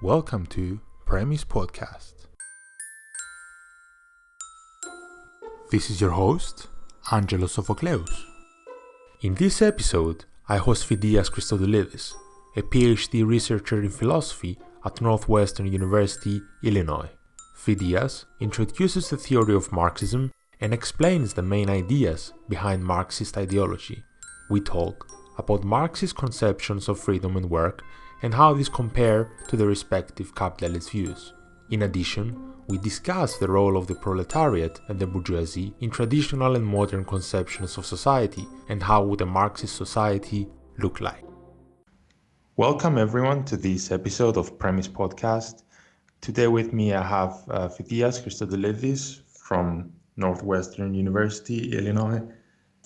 Welcome to Premise Podcast. This is your host, Angelos Sophocleous. In this episode, I host Phedias Christodoulides, a PhD researcher in philosophy at Northwestern University, Illinois. Phedias introduces the theory of Marxism and explains the main ideas behind Marxist ideology. We talk about Marxist conceptions of freedom and work and how these compare to the respective capitalist views. In addition, we discuss the role of the proletariat and the bourgeoisie in traditional and modern conceptions of society and how would a Marxist society look like. Welcome everyone to this episode of Premise Podcast. Today with me I have Phedias Christodoulides from Northwestern University, Illinois.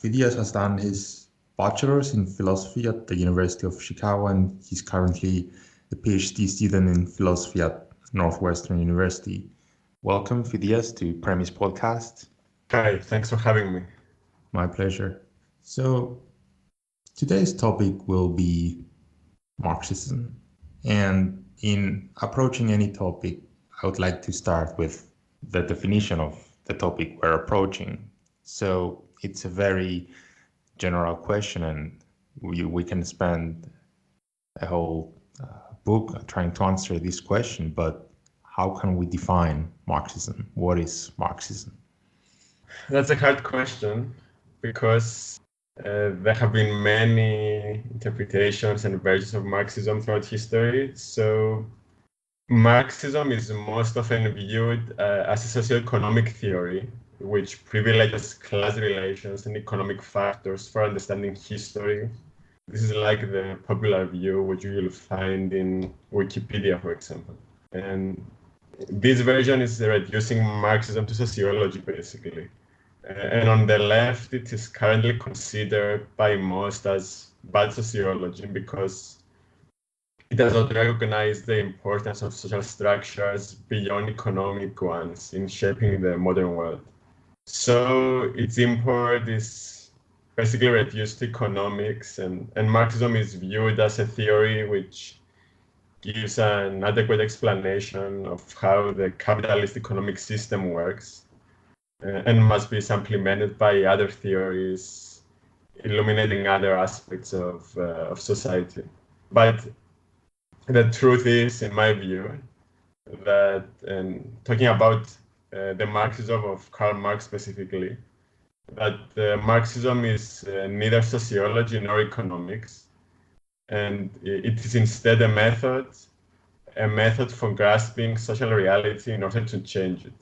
Phedias has done his bachelor's in philosophy at the University of Chicago, and he's currently a PhD student in philosophy at Northwestern University. Welcome, Phedias, to Premise Podcast. Hi, thanks for having me. My pleasure. So, today's topic will be Marxism. And in approaching any topic, I would like to start with the definition of the topic we're approaching. So, it's a very general question, and we can spend a whole book trying to answer this question, but how can we define Marxism? What is Marxism? That's a hard question because there have been many interpretations and versions of Marxism throughout history. So Marxism is most often viewed as a socio-economic theory, which privileges class relations and economic factors for understanding history. This is like the popular view, which you will find in Wikipedia, for example. And this version is reducing Marxism to sociology, basically. And on the left, it is currently considered by most as bad sociology because it does not recognize the importance of social structures beyond economic ones in shaping the modern world. So its import is basically reduced to economics, and Marxism is viewed as a theory which gives an adequate explanation of how the capitalist economic system works and must be supplemented by other theories illuminating other aspects of society. But the truth is, in my view, that, and talking about the Marxism of Karl Marx specifically, that Marxism is neither sociology nor economics, and it is instead a method for grasping social reality in order to change it.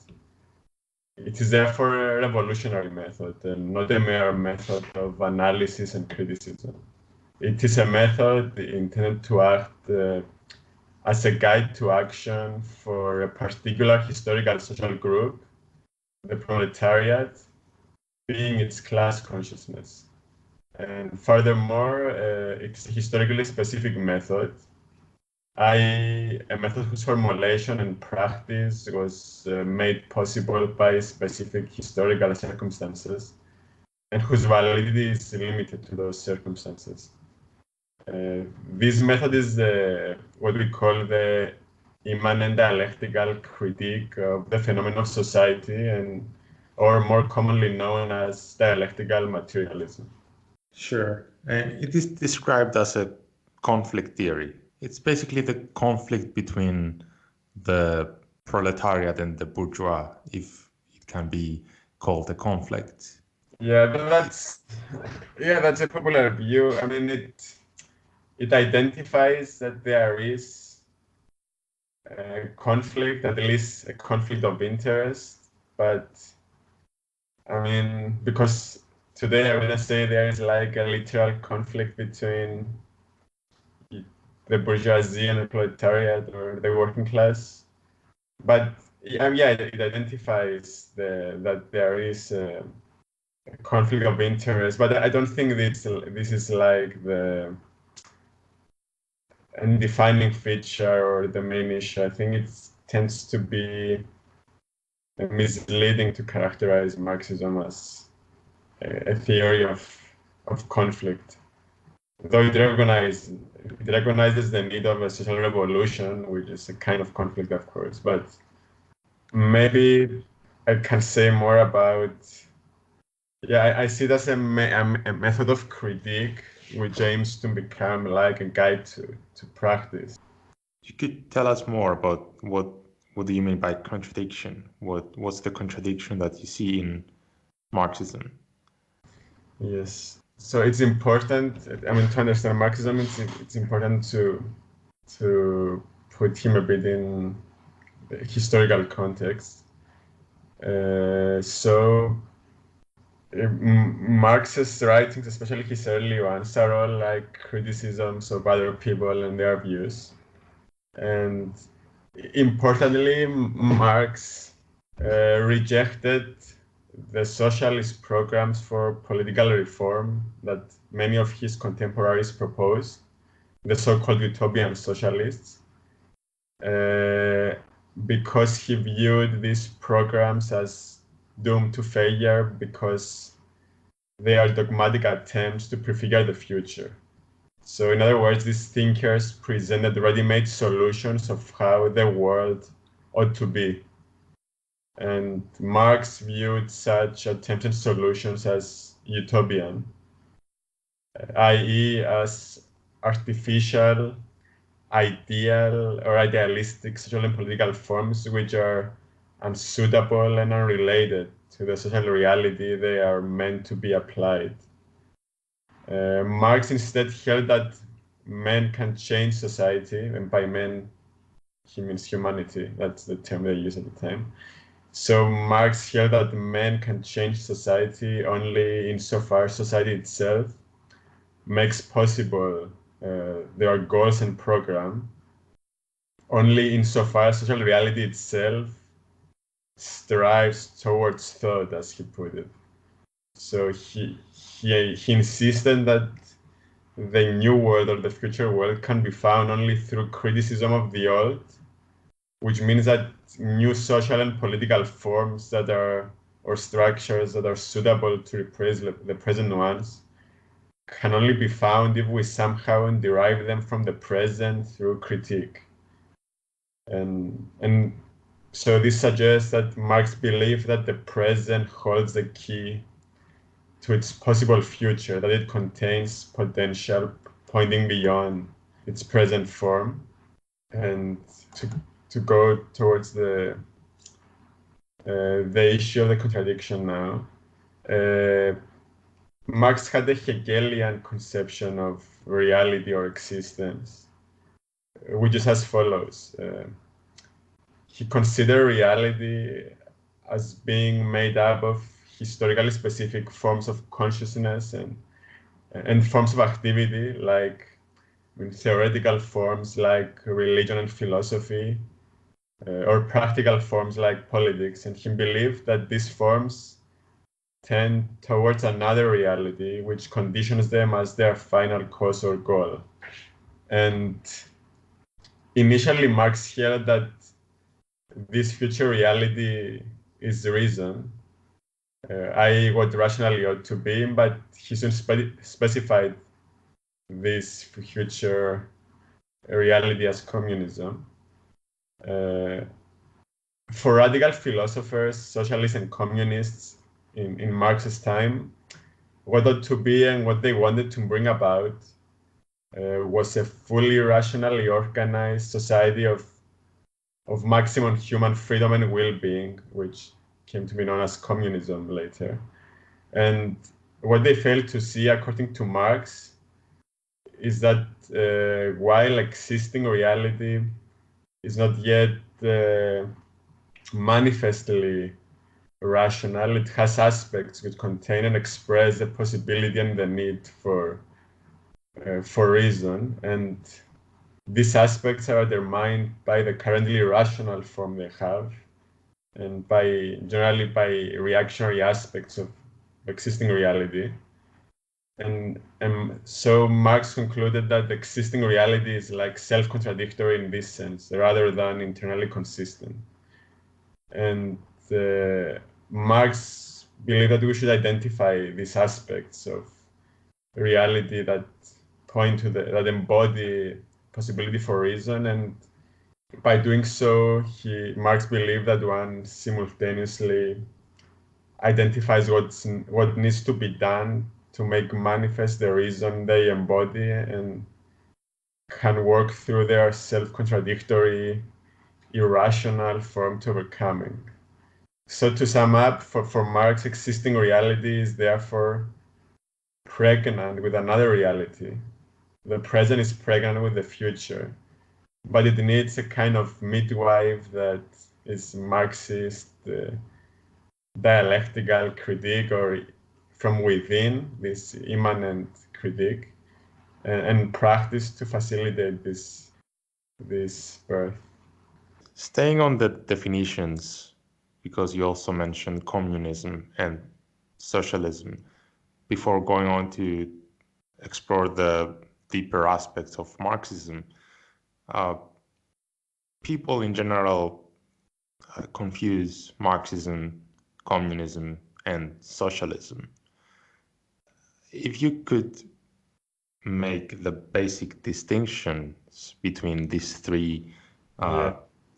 It is therefore a revolutionary method and not a mere method of analysis and criticism. It is a method intended to act as a guide to action for a particular historical social group, the proletariat, being its class consciousness. And furthermore, it's a historically specific method, a method whose formulation and practice was made possible by specific historical circumstances and whose validity is limited to those circumstances. This method is what we call the immanent dialectical critique of the phenomenon of society, or more commonly known as dialectical materialism. Sure. And it is described as a conflict theory. It's basically the conflict between the proletariat and the bourgeois, if it can be called a conflict. Yeah, that's a popular view. I mean, it identifies that there is a conflict, at least a conflict of interest, but I mean, because today I wouldn't say there is like a literal conflict between the bourgeoisie and the proletariat or the working class, but it identifies that there is a conflict of interest, but I don't think this is like the defining feature or the main issue. I think it tends to be misleading to characterize Marxism as a theory of conflict. though it recognizes the need of a social revolution, which is a kind of conflict, of course, but maybe I can say more about, I see it as a method of critique which aims to become like a guide to practice. You could tell us more about what do you mean by contradiction? What's the contradiction that you see in Marxism? Yes. So it's important, I mean, to understand Marxism, it's important to put him a bit in the historical context. Marx's writings, especially his early ones, are all like criticisms of other people and their views. And importantly, Marx rejected the socialist programs for political reform that many of his contemporaries proposed, the so-called utopian socialists, because he viewed these programs as doomed to failure because they are dogmatic attempts to prefigure the future. So in other words, these thinkers presented ready-made solutions of how the world ought to be. And Marx viewed such attempted solutions as utopian, i.e. as artificial, ideal, or idealistic social and political forms which are unsuitable and unrelated to the social reality they are meant to be applied. Marx instead held that men can change society, and by men he means humanity, that's the term they used at the time. So Marx held that men can change society only insofar society itself makes possible their goals and program, only insofar social reality itself strives towards thought, as he put it. So he insisted that the new world or the future world can be found only through criticism of the old, which means that new social and political forms that are, or structures that are suitable to replace the present ones can only be found if we somehow derive them from the present through critique. And so this suggests that Marx believed that the present holds the key to its possible future, that it contains potential pointing beyond its present form. And to go towards the issue of the contradiction now, Marx had a Hegelian conception of reality or existence, which is as follows. He considered reality as being made up of historically specific forms of consciousness and forms of activity, like theoretical forms like religion and philosophy, or practical forms like politics. And he believed that these forms tend towards another reality, which conditions them as their final cause or goal. And initially, Marx held that this future reality is the reason, i.e. what rationally ought to be, but he soon specified this future reality as communism. For radical philosophers, socialists and communists in Marx's time, what ought to be and what they wanted to bring about was a fully rationally organized society of maximum human freedom and well-being, which came to be known as communism later. And what they failed to see, according to Marx, is that while existing reality is not yet manifestly rational, it has aspects which contain and express the possibility and the need for reason, and these aspects are determined by the currently rational form they have, and generally by reactionary aspects of existing reality. And so Marx concluded that the existing reality is like self-contradictory in this sense, rather than internally consistent. And Marx believed that we should identify these aspects of reality that point to that embody possibility for reason, and by doing so, Marx believed that one simultaneously identifies what needs to be done to make manifest the reason they embody and can work through their self-contradictory, irrational form to overcoming. So to sum up, for Marx, existing reality is therefore pregnant with another reality. The present is pregnant with the future, but it needs a kind of midwife that is Marxist, dialectical critique, or from within, this immanent critique, and practice to facilitate this birth. Staying on the definitions, because you also mentioned communism and socialism, before going on to explore the deeper aspects of Marxism, people in general confuse Marxism, communism, and socialism. If you could make the basic distinctions between these three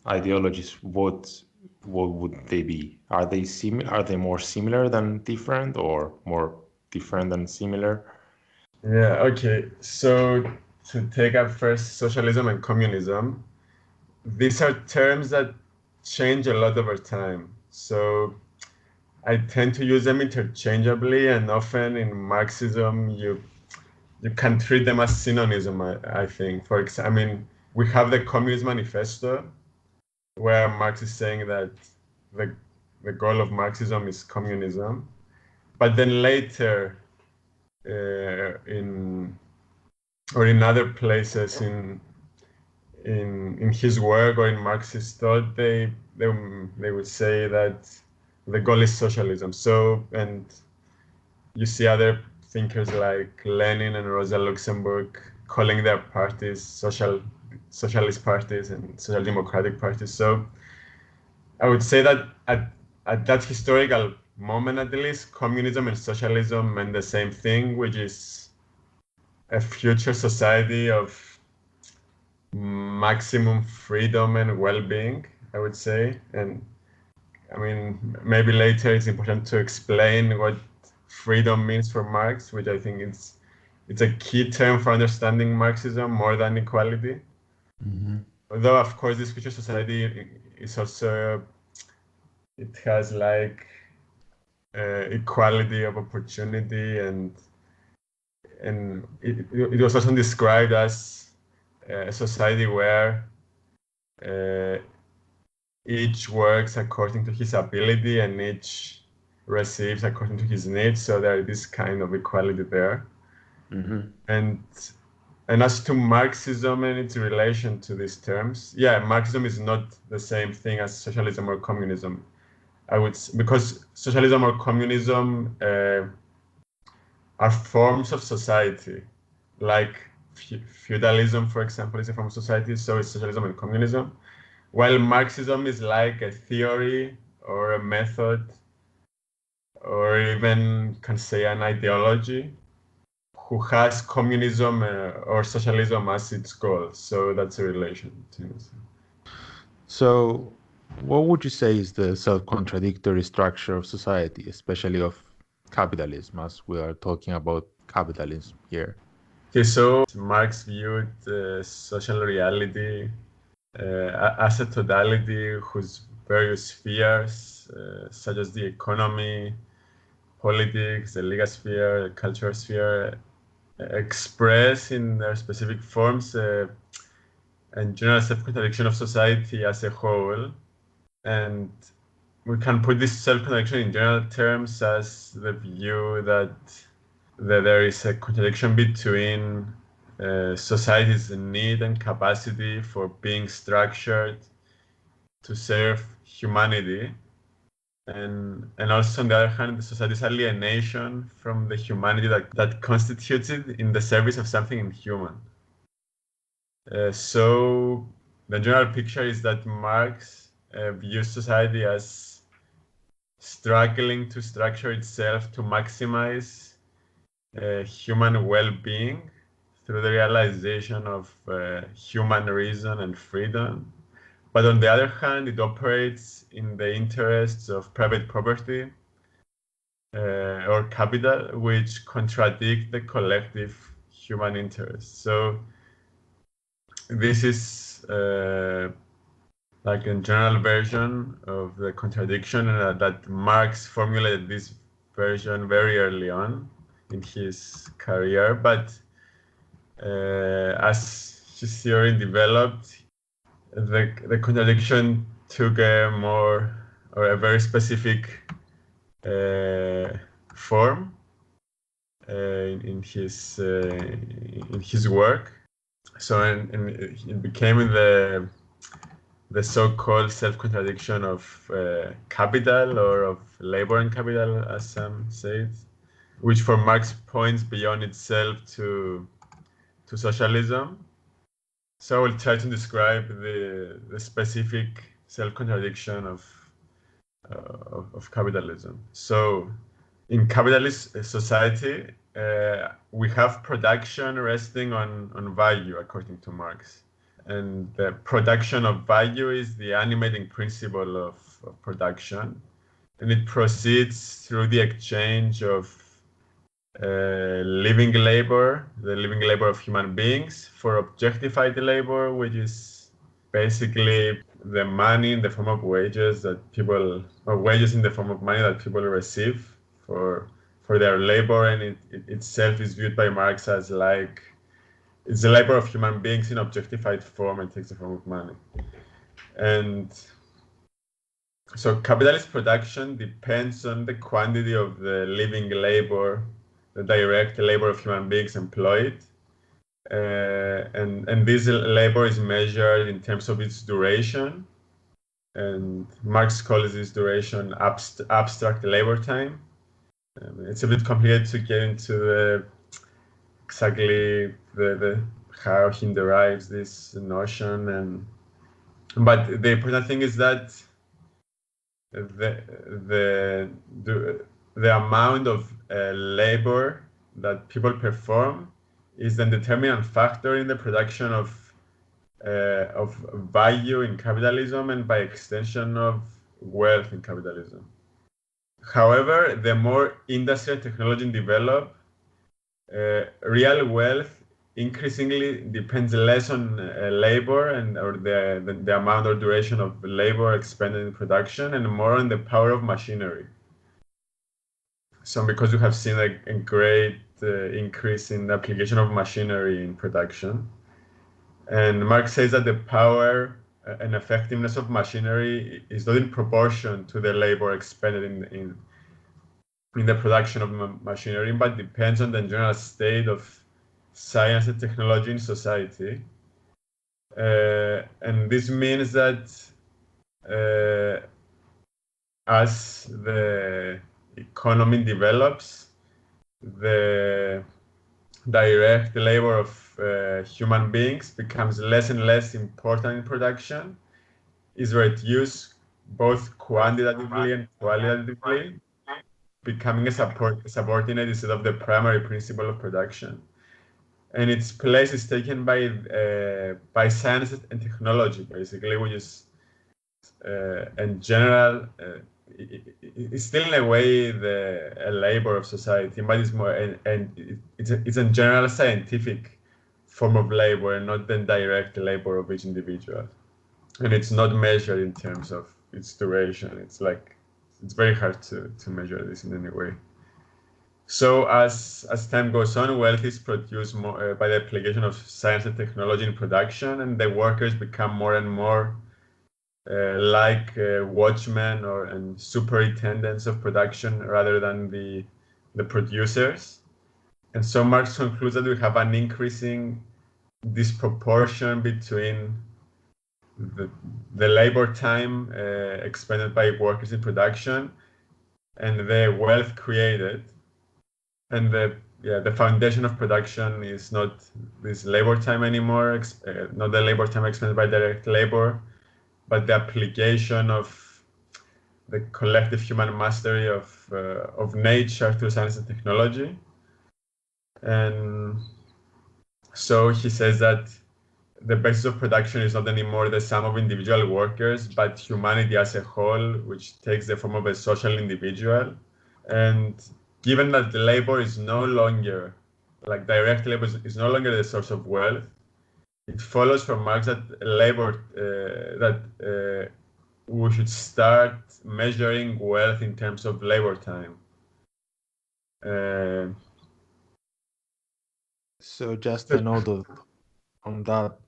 ideologies, what would they be? Are they more similar than different, or more different than similar? Yeah, okay. So to take up first socialism and communism, these are terms that change a lot over time. So I tend to use them interchangeably, and often in Marxism, you can treat them as synonyms, I think. For example, we have the Communist Manifesto, where Marx is saying that the goal of Marxism is communism. But then later, in other places in his work or in Marxist thought, they would say that the goal is socialism. So, and you see other thinkers like Lenin and Rosa Luxemburg calling their parties socialist parties and social democratic parties. So I would say that at that historical moment, at least, communism and socialism meant the same thing, which is a future society of maximum freedom and well-being, I would say. And maybe later it's important to explain what freedom means for Marx, which I think it's a key term for understanding Marxism more than equality. Mm-hmm. Although, of course, this future society is also, it has like equality of opportunity, and it was also described as a society where each works according to his ability and each receives according to his needs. So there is this kind of equality there. Mm-hmm. And as to Marxism and its relation to these terms, Marxism is not the same thing as socialism or communism. Because socialism or communism are forms of society, like feudalism, for example, is a form of society, so is socialism and communism. While Marxism is like a theory or a method, or even can say an ideology, who has communism or socialism as its goal. So that's a relation. So what would you say is the self-contradictory structure of society, especially of capitalism, as we are talking about capitalism here? Okay, so Marx viewed social reality as a totality whose various spheres, such as the economy, politics, the legal sphere, the cultural sphere, express in their specific forms and general self-contradiction of society as a whole. And we can put this self-contradiction in general terms as the view that there is a contradiction between society's need and capacity for being structured to serve humanity, and also on the other hand, the society's alienation from the humanity that constitutes it in the service of something inhuman. So the general picture is that Marx views society as struggling to structure itself to maximize human well-being through the realization of human reason and freedom. But on the other hand, it operates in the interests of private property or capital, which contradict the collective human interest. So this is like a general version of the contradiction that Marx formulated this version very early on in his career, but as his theory developed, the contradiction took a more or a very specific form in his work. So and it became the so-called self-contradiction of capital or of labor and capital, as some say it, which for Marx points beyond itself to socialism. So I will try to describe the specific self-contradiction of capitalism. So in capitalist society, we have production resting on value, according to Marx. And the production of value is the animating principle of production. And it proceeds through the exchange of living labor, the living labor of human beings, for objectified labor, which is basically the money in the form of wages that people, or wages in the form of money that people receive for their labor, and it itself is viewed by Marx as like it's the labor of human beings in objectified form and takes the form of money. And so capitalist production depends on the quantity of the living labor, the direct labor of human beings employed. And this labor is measured in terms of its duration. And Marx calls this duration abstract labor time. It's a bit complicated to get into exactly how he derives this notion, but the important thing is that the amount of labor that people perform is the determinant factor in the production of value in capitalism and by extension of wealth in capitalism. However, the more industry and technology develop, real wealth increasingly depends less on labor or the amount or duration of labor expended in production, and more on the power of machinery. So because we have seen a great increase in the application of machinery in production, and Marx says that the power and effectiveness of machinery is not in proportion to the labor expended in the production of machinery, but depends on the general state of science and technology in society. And this means that as the economy develops, the direct labor of human beings becomes less and less important in production, is reduced both quantitatively and qualitatively, becoming a subordinate instead of the primary principle of production. And its place is taken by science and technology, basically, which is in general, it's still in a way a labor of society, but it's more and it's a general scientific form of labor and not the direct labor of each individual. And it's not measured in terms of its duration. It's very hard to measure this in any way. So as time goes on, wealth is produced more by the application of science and technology in production, and the workers become more and more like watchmen and superintendents of production rather than the producers. And so Marx concludes that we have an increasing disproportion between the labor time expended by workers in production and the wealth created. And the foundation of production is not this labor time anymore, not the labor time expended by direct labor, but the application of the collective human mastery of nature through science and technology. And So he says that the basis of production is not anymore the sum of individual workers, but humanity as a whole, which takes the form of a social individual. And given that the labor is no longer, like direct labor is no longer the source of wealth, it follows from Marx that we should start measuring wealth in terms of labor time. So just a note on that,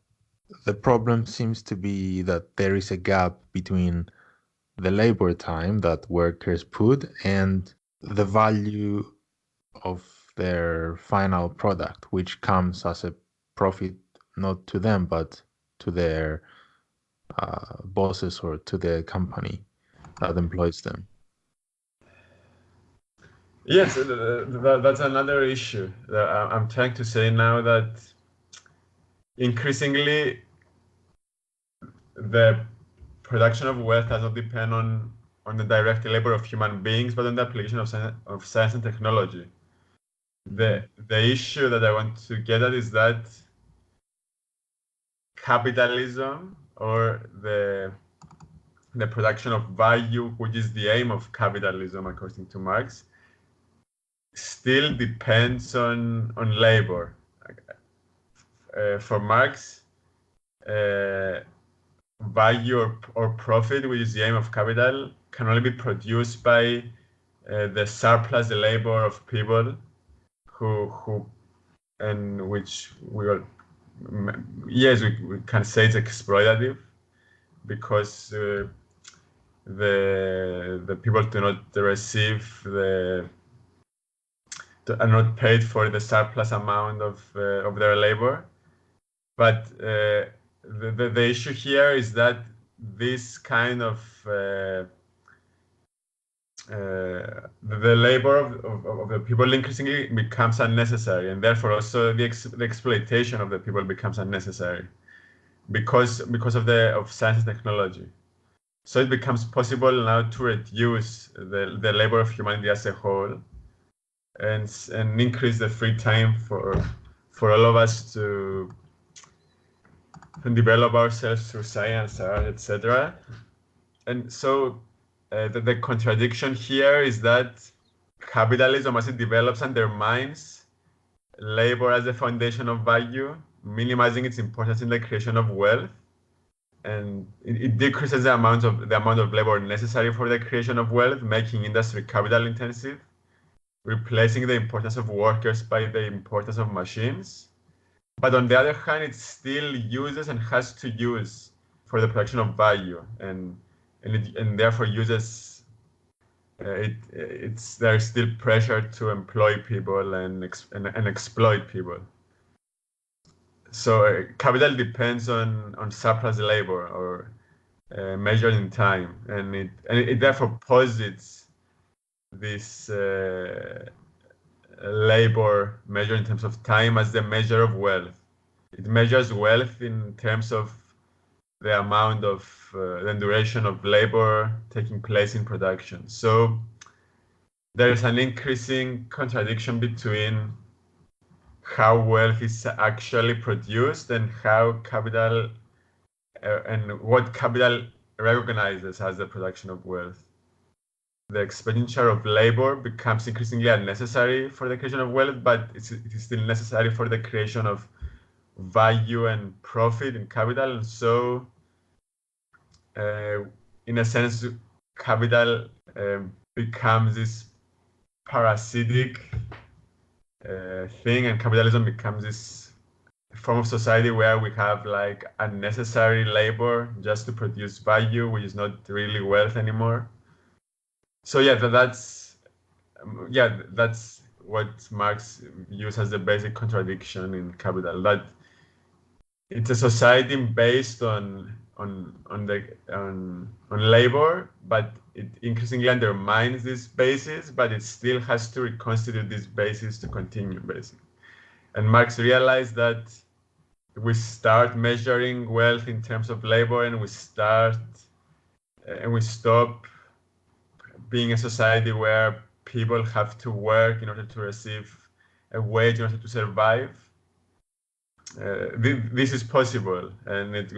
the problem seems to be that there is a gap between the labor time that workers put and the value of their final product, which comes as a profit not to them but to their bosses or to the company that employs them. Yes, that's another issue. I'm trying to say now that increasingly the production of wealth does not depend on the direct labor of human beings, but on the application of science and technology. The issue that I want to get at is that capitalism, or the production of value, which is the aim of capitalism according to Marx, still depends on labor. For Marx, value or profit, which is the aim of capital, can only be produced by the surplus labor of people who and which we can say it's exploitative, because the people do not receive are not paid for the surplus amount of their labor. But the issue here is that this kind of the labor of the people increasingly becomes unnecessary, and therefore also the exploitation of the people becomes unnecessary because of science and technology. So it becomes possible now to reduce the labor of humanity as a whole, and increase the free time for all of us to develop ourselves through science, art, etc. And so the contradiction here is that capitalism, as it develops, undermines labor as a foundation of value, minimizing its importance in the creation of wealth, and it decreases the amount of labor necessary for the creation of wealth, making industry capital intensive, replacing the importance of workers by the importance of machines. But on the other hand, it still uses and has to use for the production of value, and therefore uses there's still pressure to employ people and exploit people. So capital depends on surplus labor, or measured in time, and it therefore posits this labor measured in terms of time as the measure of wealth. It measures wealth in terms of the amount of the duration of labor taking place in production. So there is an increasing contradiction between how wealth is actually produced and how capital and what capital recognizes as the production of wealth. The expenditure of labor becomes increasingly unnecessary for the creation of wealth, but it is still necessary for the creation of value and profit in capital. And so, in a sense, capital becomes this parasitic thing, and capitalism becomes this form of society where we have like unnecessary labor just to produce value, which is not really wealth anymore. So that's what Marx views as the basic contradiction in Capital. That it's a society based on labor, but it increasingly undermines this basis, but it still has to reconstitute this basis to continue, basically. And Marx realized that we start measuring wealth in terms of labor, and we stop being a society where people have to work in order to receive a wage in order to survive. this is possible, and it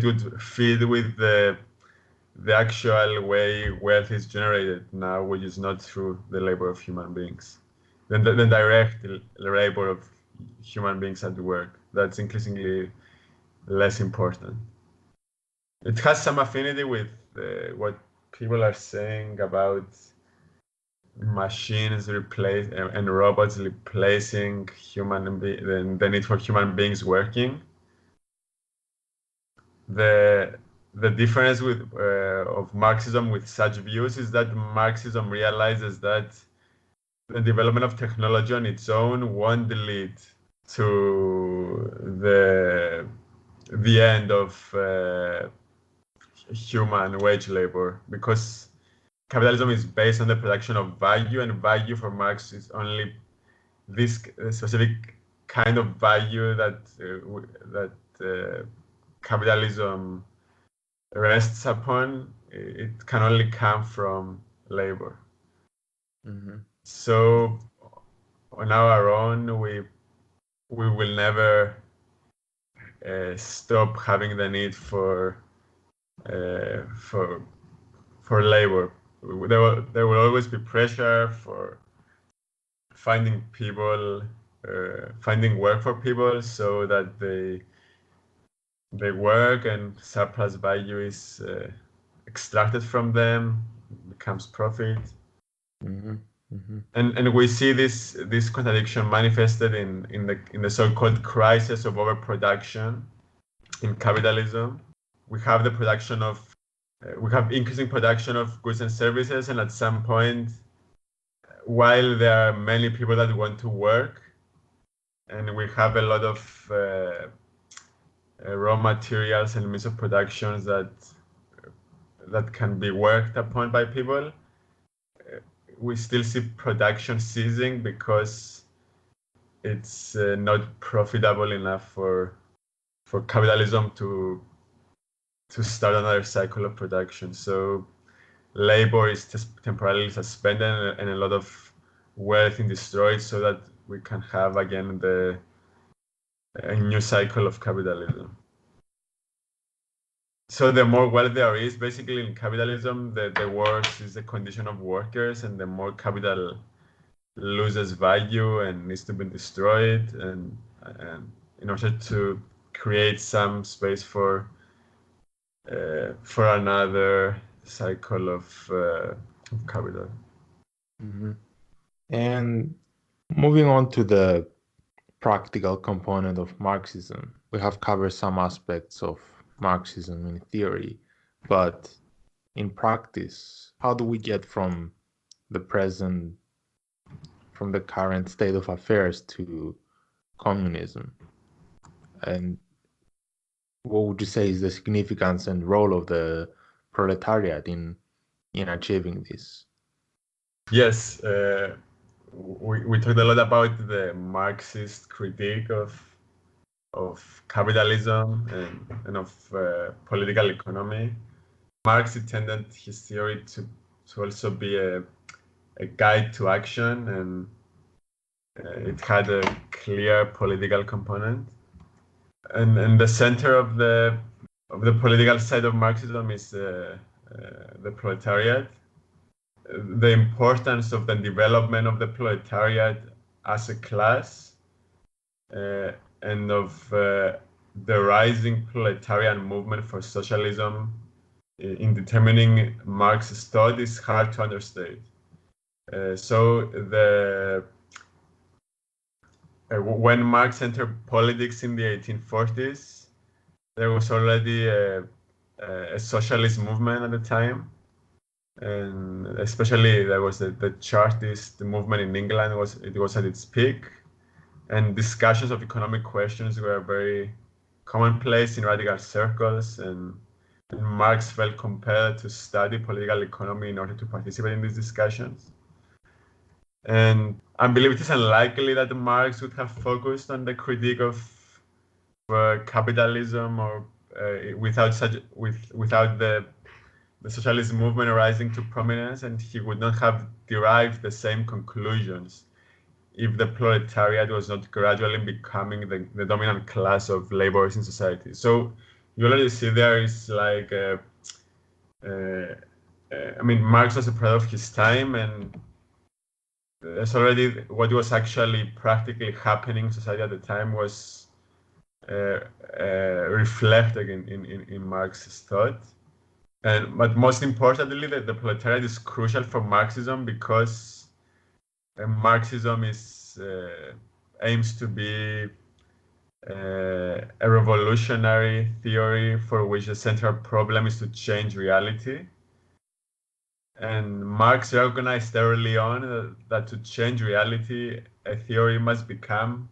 would fit with the actual way wealth is generated now, which is not through the labor of human beings, the direct labor of human beings at work. That's increasingly less important. It has some affinity with what people are saying about machines and robots replacing the need for human beings working. The difference of Marxism with such views is that Marxism realizes that the development of technology on its own won't lead to the end of human wage labor, because capitalism is based on the production of value, and value for Marx is only this specific kind of value that capitalism rests upon. It can only come from labor. Mm-hmm. So on our own, we will never stop having the need for labor. There will always be pressure for finding work for people, so that they work and surplus value is extracted from them, becomes profit. Mm-hmm. Mm-hmm. And we see this contradiction manifested in the so-called crisis of overproduction in capitalism. We have increasing production of goods and services, and at some point, while there are many people that want to work, and we have a lot of raw materials and means of productions that can be worked upon by people, we still see production ceasing because it's not profitable enough for capitalism to start another cycle of production. So labor is just temporarily suspended, and a lot of wealth is destroyed, so that we can have again a new cycle of capitalism. So the more wealth there is, basically in capitalism, the worse is the condition of workers, and the more capital loses value and needs to be destroyed, and in order to create some space for another cycle of capital. Mm-hmm. And moving on to the practical component of Marxism, we have covered some aspects of Marxism in theory, but in practice, how do we get from the current state of affairs to communism? And what would you say is the significance and role of the proletariat in achieving this? Yes, we talked a lot about the Marxist critique of capitalism and of political economy. Marx intended his theory to also be a guide to action, and it had a clear political component. And the center of the political side of Marxism is the proletariat. The importance of the development of the proletariat as a class, and of the rising proletarian movement for socialism in determining Marx's thought is hard to understate. When Marx entered politics in the 1840s, there was already a socialist movement at the time, and especially there was the Chartist movement in England. It was at its peak, and discussions of economic questions were very commonplace in radical circles, and Marx felt compelled to study political economy in order to participate in these discussions. And I believe it is unlikely that Marx would have focused on the critique of capitalism or without the socialist movement rising to prominence, and he would not have derived the same conclusions if the proletariat was not gradually becoming the dominant class of laborers in society. So you already see there is like, I mean, Marx was a product of his time, and there's already what was actually practically happening in society at the time was reflected in Marx's thought. But most importantly, the proletariat is crucial for Marxism because Marxism aims to be a revolutionary theory for which the central problem is to change reality. And Marx recognized early on that to change reality, a theory must become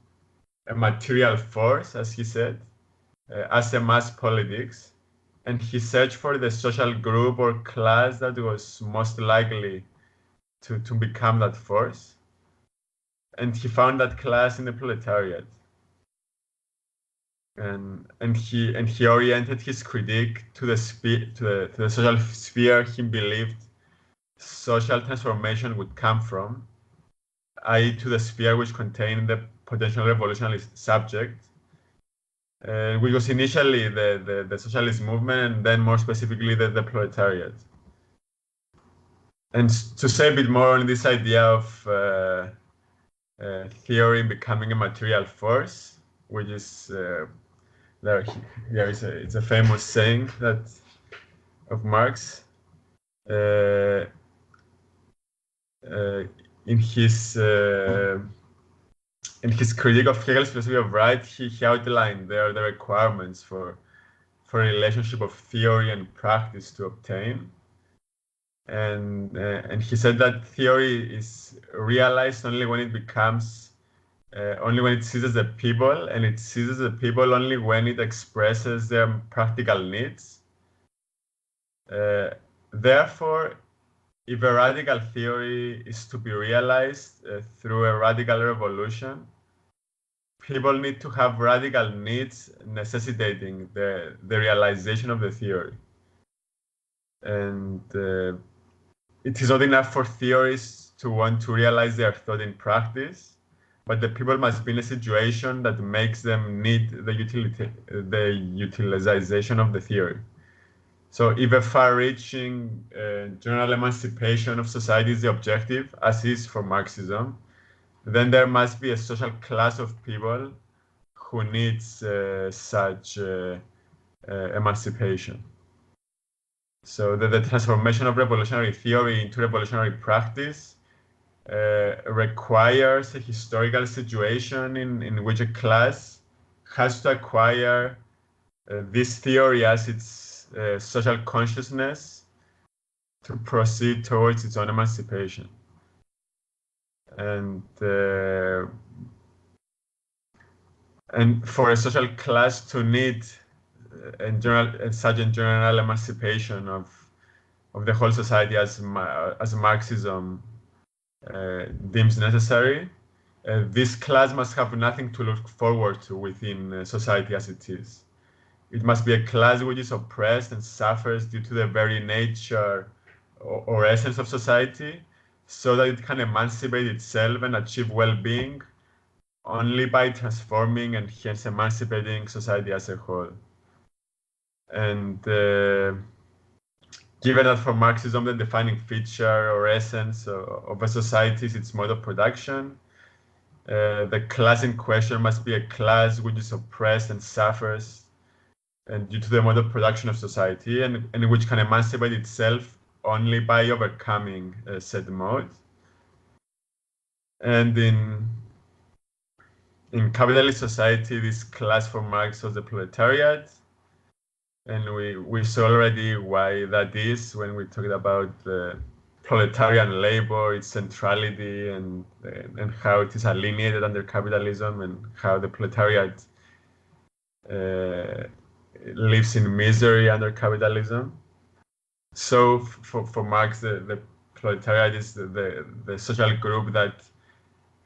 a material force, as he said, as a mass politics. And he searched for the social group or class that was most likely to become that force. And he found that class in the proletariat. And he oriented his critique to the social sphere he believed social transformation would come from, i.e. to the sphere which contained the potential revolutionary subject, which was initially the socialist movement, and then more specifically the proletariat. And to say a bit more on this idea of theory becoming a material force, which is it's a famous saying that of Marx. In his critique of Hegel's philosophy of right, he outlined there the requirements for a relationship of theory and practice to obtain. And he said that theory is realized only when it becomes, only when it seizes the people, and it seizes the people only when it expresses their practical needs. Therefore, if a radical theory is to be realized through a radical revolution, people need to have radical needs necessitating the realization of the theory. And it is not enough for theorists to want to realize their thought in practice, but the people must be in a situation that makes them need the utilization of the theory. So if a far-reaching general emancipation of society is the objective, as is for Marxism, then there must be a social class of people who needs such emancipation. So the transformation of revolutionary theory into revolutionary practice requires a historical situation in which a class has to acquire this theory as its social consciousness to proceed towards its own emancipation. And for a social class to need such a general emancipation of the whole society as Marxism deems necessary, this class must have nothing to look forward to within society as it is. It must be a class which is oppressed and suffers due to the very nature or essence of society, so that it can emancipate itself and achieve well-being only by transforming and hence emancipating society as a whole. And given that for Marxism the defining feature or essence of a society is its mode of production, the class in question must be a class which is oppressed and suffers and due to the mode of production of society, and which can emancipate itself only by overcoming said mode. And in capitalist society, this class for Marx was the proletariat, and we saw already why that is when we talked about the proletarian labor, its centrality, and how it is alienated under capitalism, and how the proletariat lives in misery under capitalism. So for Marx, the proletariat is the social group that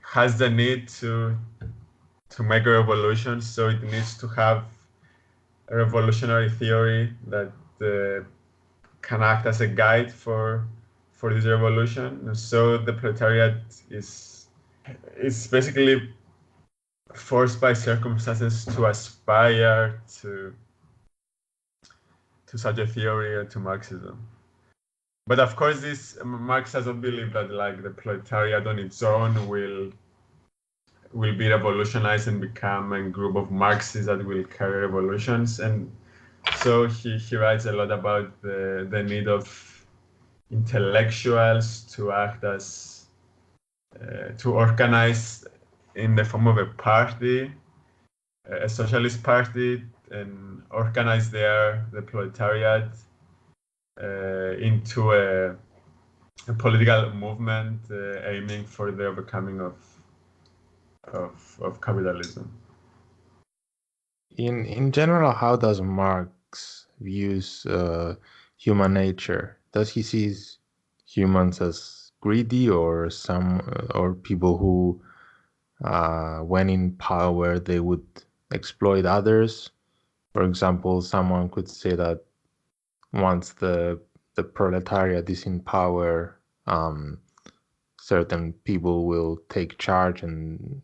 has the need to make a revolution. So it needs to have a revolutionary theory that can act as a guide for this revolution. And so the proletariat is it's basically forced by circumstances to aspire to such a theory or to Marxism. But of course, Marx doesn't believe that like the proletariat on its own will be revolutionized and become a group of Marxists that will carry revolutions. And so he writes a lot about the need of intellectuals to act as to organize in the form of a party, a socialist party, and organize the proletariat into a political movement aiming for the overcoming of capitalism. In general, how does Marx views human nature? Does he see humans as greedy, or or people who, when in power, they would exploit others? For example, someone could say that once the proletariat is in power, certain people will take charge and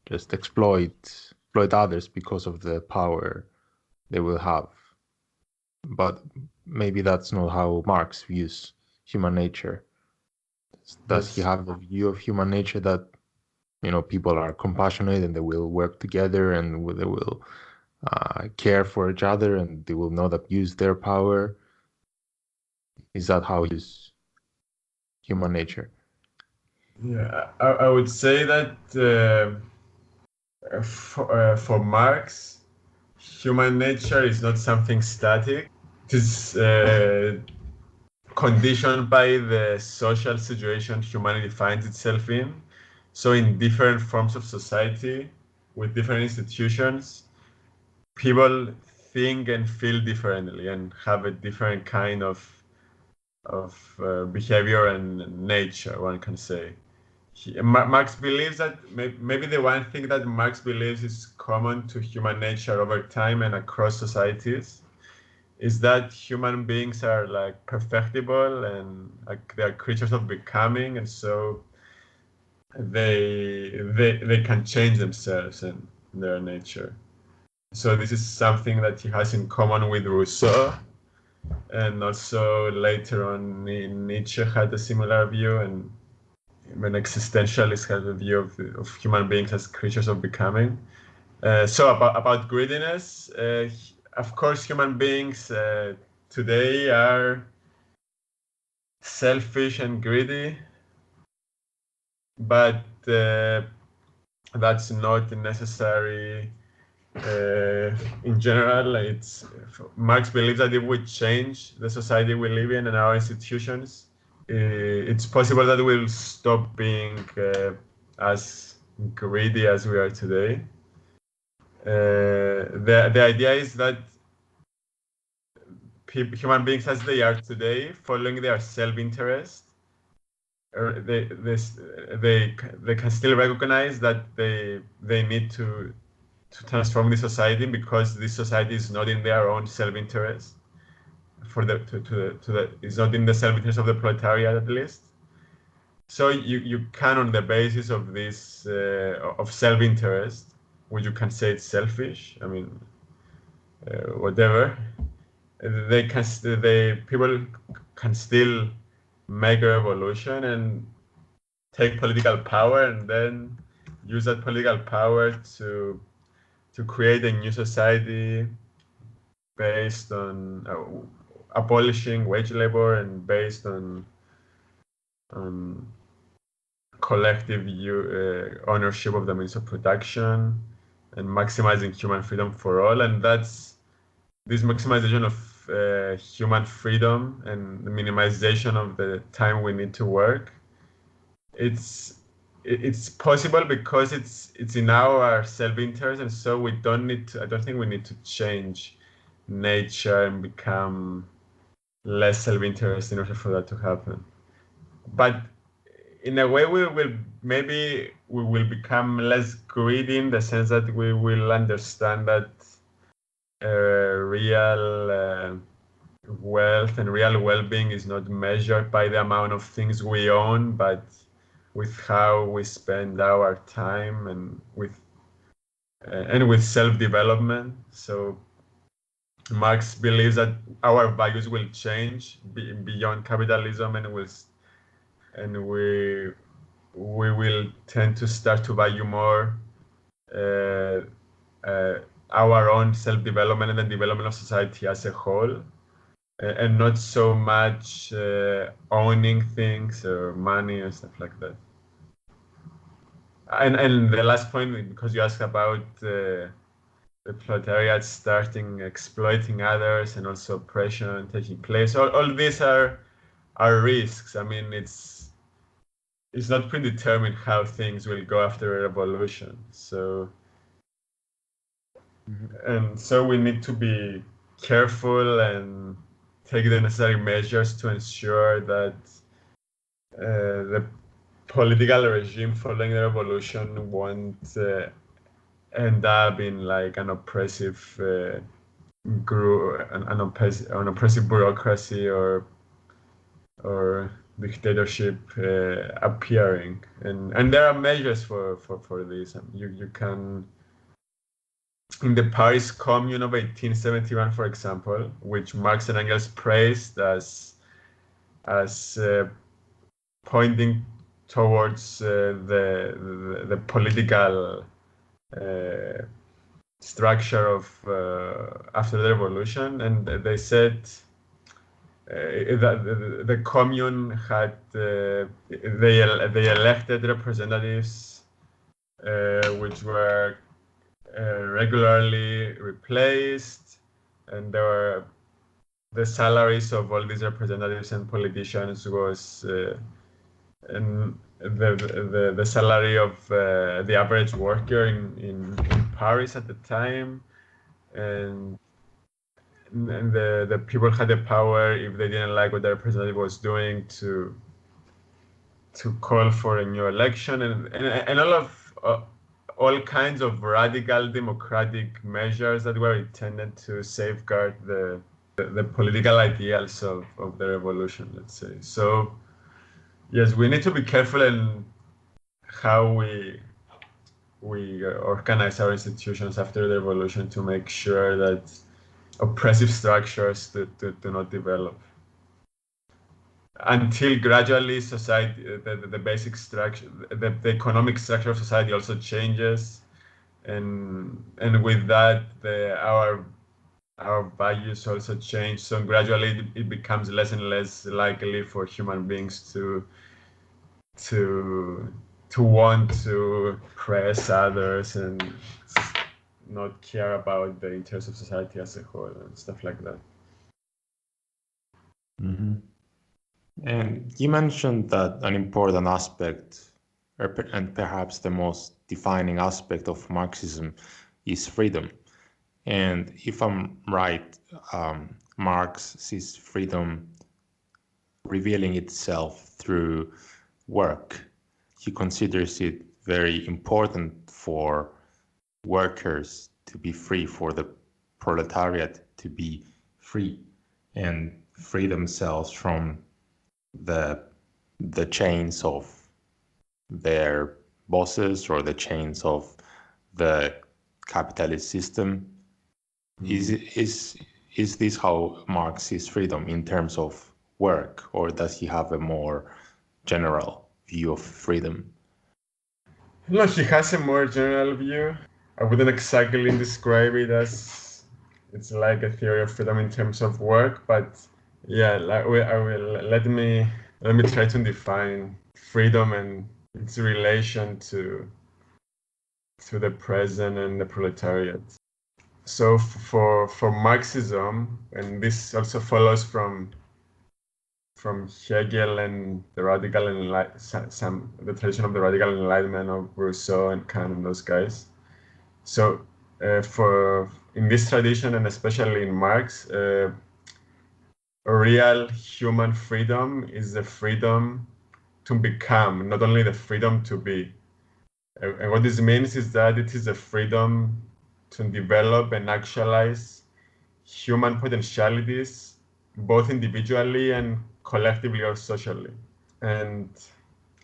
just exploit others because of the power they will have. But maybe that's not how Marx views human nature. Does he have a view of human nature that, people are compassionate and they will work together and they will care for each other and they will not abuse their power? Is that how he views human nature? Yeah, I would say that for Marx, human nature is not something static. It is conditioned by the social situation humanity finds itself in. So in different forms of society, with different institutions, people think and feel differently and have a different kind of behavior and nature, one can say. Marx believes that maybe the one thing that Marx believes is common to human nature over time and across societies is that human beings are like perfectible and like they are creatures of becoming, and so they can change themselves and their nature. So this is something that he has in common with Rousseau, and also later on Nietzsche had a similar view, and even existentialists have a view of human beings as creatures of becoming. So about greediness, of course, human beings today are selfish and greedy, but that's not necessary. In general, Marx believes that if we change the society we live in and our institutions, it's possible that we'll stop being as greedy as we are today. The idea is that human beings as they are today, following their self-interest, they can still recognize that they need to transform the society because this society is not in their own self-interest. It's not in the self-interest of the proletariat, at least. So you can, on the basis of this of self-interest, which you can say it's selfish. I mean, whatever. People can still make a revolution and take political power, and then use that political power to create a new society based on abolishing wage labor and based on collective ownership of the means of production and maximizing human freedom for all. And that's this maximization of human freedom and the minimization of the time we need to work. It's possible because it's in our self-interest, and so we don't need to. I don't think we need to change nature and become less self-interest in order for that to happen. But in a way, we will become less greedy in the sense that we will understand that real wealth and real well-being is not measured by the amount of things we own, but how we spend our time and with self-development. So Marx believes that our values will change beyond capitalism, and we will tend to start to value more our own self-development and the development of society as a whole, and not so much owning things or money and stuff like that. And the last point, because you asked about the proletariat starting exploiting others and also oppression taking place, all these are risks. I mean, it's not predetermined how things will go after a revolution. So and so we need to be careful and take the necessary measures to ensure that the political regime following the revolution won't end up in like an oppressive group, an oppressive bureaucracy or dictatorship appearing. And there are measures for this. You can, in the Paris Commune of 1871, for example, which Marx and Engels praised as pointing towards the political structure of after the revolution, and they said that the commune had they elected representatives which were regularly replaced, and the salaries of all these representatives and politicians was and the salary of the average worker in Paris at the time, and the people had the power, if they didn't like what the representative was doing, to call for a new election, and all kinds of radical democratic measures that were intended to safeguard the political ideals of the revolution, let's say. So yes, we need to be careful in how we organize our institutions after the revolution to make sure that oppressive structures do not develop. Until gradually society, the basic structure, the economic structure of society also changes, and with that our values also change. So gradually it becomes less and less likely for human beings to want to oppress others and not care about the interests of society as a whole and stuff like that. Mm-hmm. And you mentioned that an important aspect, and perhaps the most defining aspect of Marxism, is freedom. And if I'm right, Marx sees freedom revealing itself through work. He considers it very important for workers to be free, for the proletariat to be free, and free themselves from the chains of their bosses or the chains of the capitalist system. Is this how Marx sees freedom in terms of work, or does he have a more general view of freedom? No, he has a more general view. I wouldn't exactly describe it as it's like a theory of freedom in terms of work, but yeah, let me try to define freedom and its relation to the present and the proletariat. So for Marxism, and this also follows from Hegel and the the tradition of the radical enlightenment of Rousseau and Kant and those guys. So in this tradition, and especially in Marx, real human freedom is the freedom to become, not only the freedom to be. And what this means is that it is a freedom to develop and actualize human potentialities, both individually and collectively or socially. And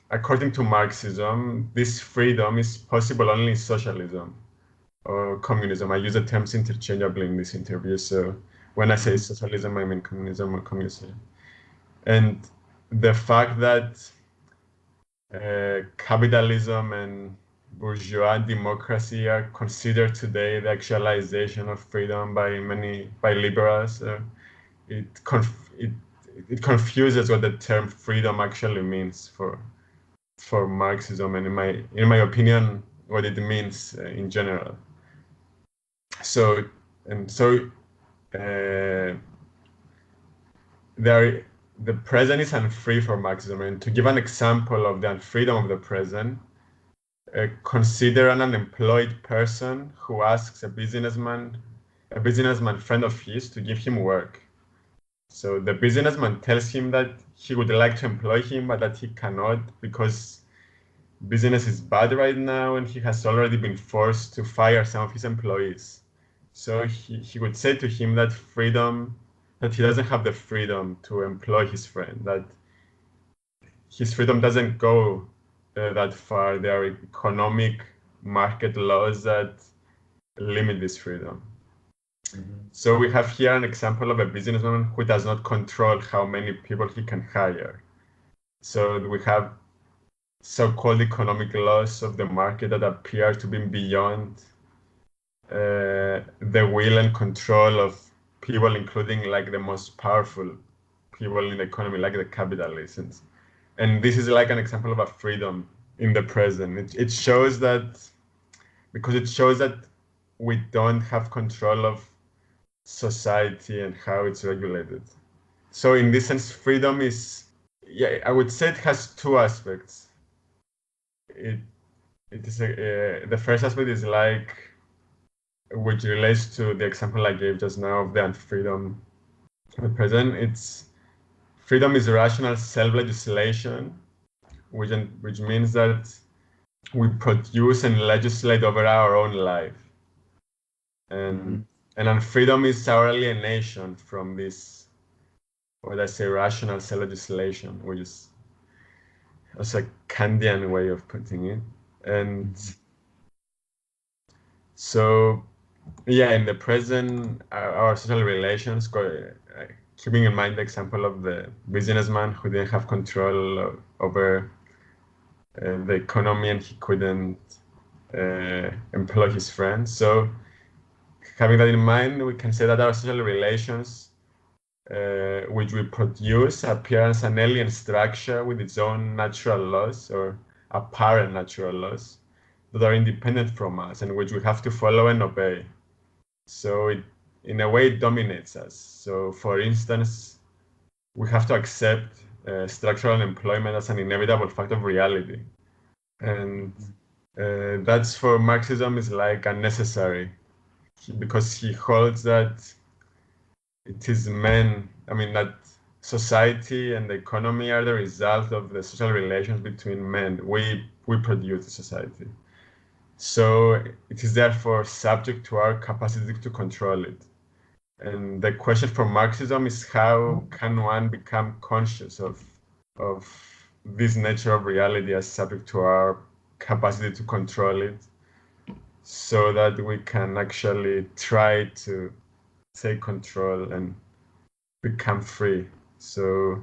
according to Marxism, this freedom is possible only in socialism or communism. I use the terms interchangeably in this interview. So when I say socialism, I mean communism or communism. And the fact that capitalism and bourgeois democracy are considered today the actualization of freedom by liberals, it confuses what the term freedom actually means for Marxism, and in my opinion, what it means in general. So the present is unfree for Marxism. And to give an example of the unfreedom of the present, consider an unemployed person who asks a businessman friend of his to give him work. So the businessman tells him that he would like to employ him, but that he cannot because business is bad right now and he has already been forced to fire some of his employees. So he would say to him that he doesn't have the freedom to employ his friend, that his freedom doesn't go that far. There are economic market laws that limit this freedom. So we have here an example of a businessman who does not control how many people he can hire. So we have so-called economic laws of the market that appear to be beyond the will and control of people, including like the most powerful people in the economy, like the capitalists. And this is like an example of a freedom in the present. It shows that, because it shows that we don't have control of society and how it's regulated. So in this sense, freedom is, I would say it has two aspects. It is the first aspect is like, which relates to the example I gave just now of the unfreedom of the present. Freedom is rational self-legislation, which means that we produce and legislate over our own life. And unfreedom is our alienation from this, what I say, rational self-legislation, which is also a Kantian way of putting it. And so, in the present, our social relations, keeping in mind the example of the businessman who didn't have control over the economy and he couldn't employ his friends. So having that in mind, we can say that our social relations, which we produce, appear as an alien structure with its own natural laws or apparent natural laws that are independent from us and which we have to follow and obey. So in a way, it dominates us. So for instance, we have to accept structural unemployment as an inevitable fact of reality. And that's, for Marxism, is like unnecessary, because he holds that it is that society and the economy are the result of the social relations between men. We produce the society. So it is therefore subject to our capacity to control it. And the question for Marxism is, how can one become conscious of this nature of reality as subject to our capacity to control it, so that we can actually try to take control and become free. So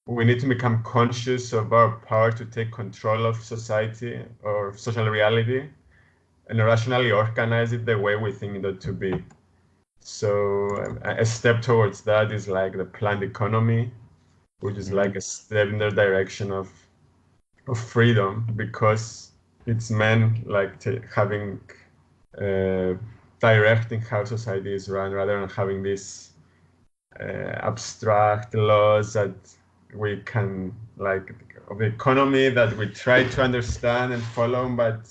we need to become conscious of our power to take control of society or social reality and rationally organize it the way we think it ought to be. So a step towards that is like the planned economy, which is like a step in the direction of freedom, because it's meant like directing how society is run, rather than having these abstract laws that we can, like, of the economy that we try to understand and follow, but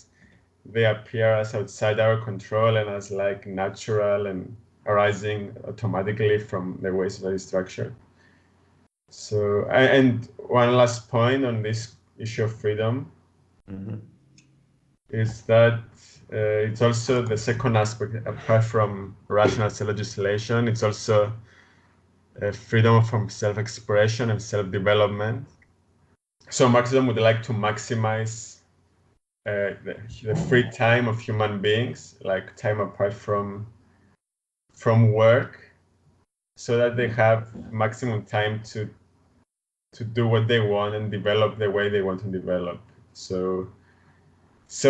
they appear as outside our control and as like natural and arising automatically from the way society is structured. So, and one last point on this issue of freedom is that it's also the second aspect, apart from rational self-legislation, it's also freedom from self-expression and self-development. So Marxism would like to maximize the free time of human beings, like time apart from work, so that they have maximum time to do what they want and develop the way they want to develop. So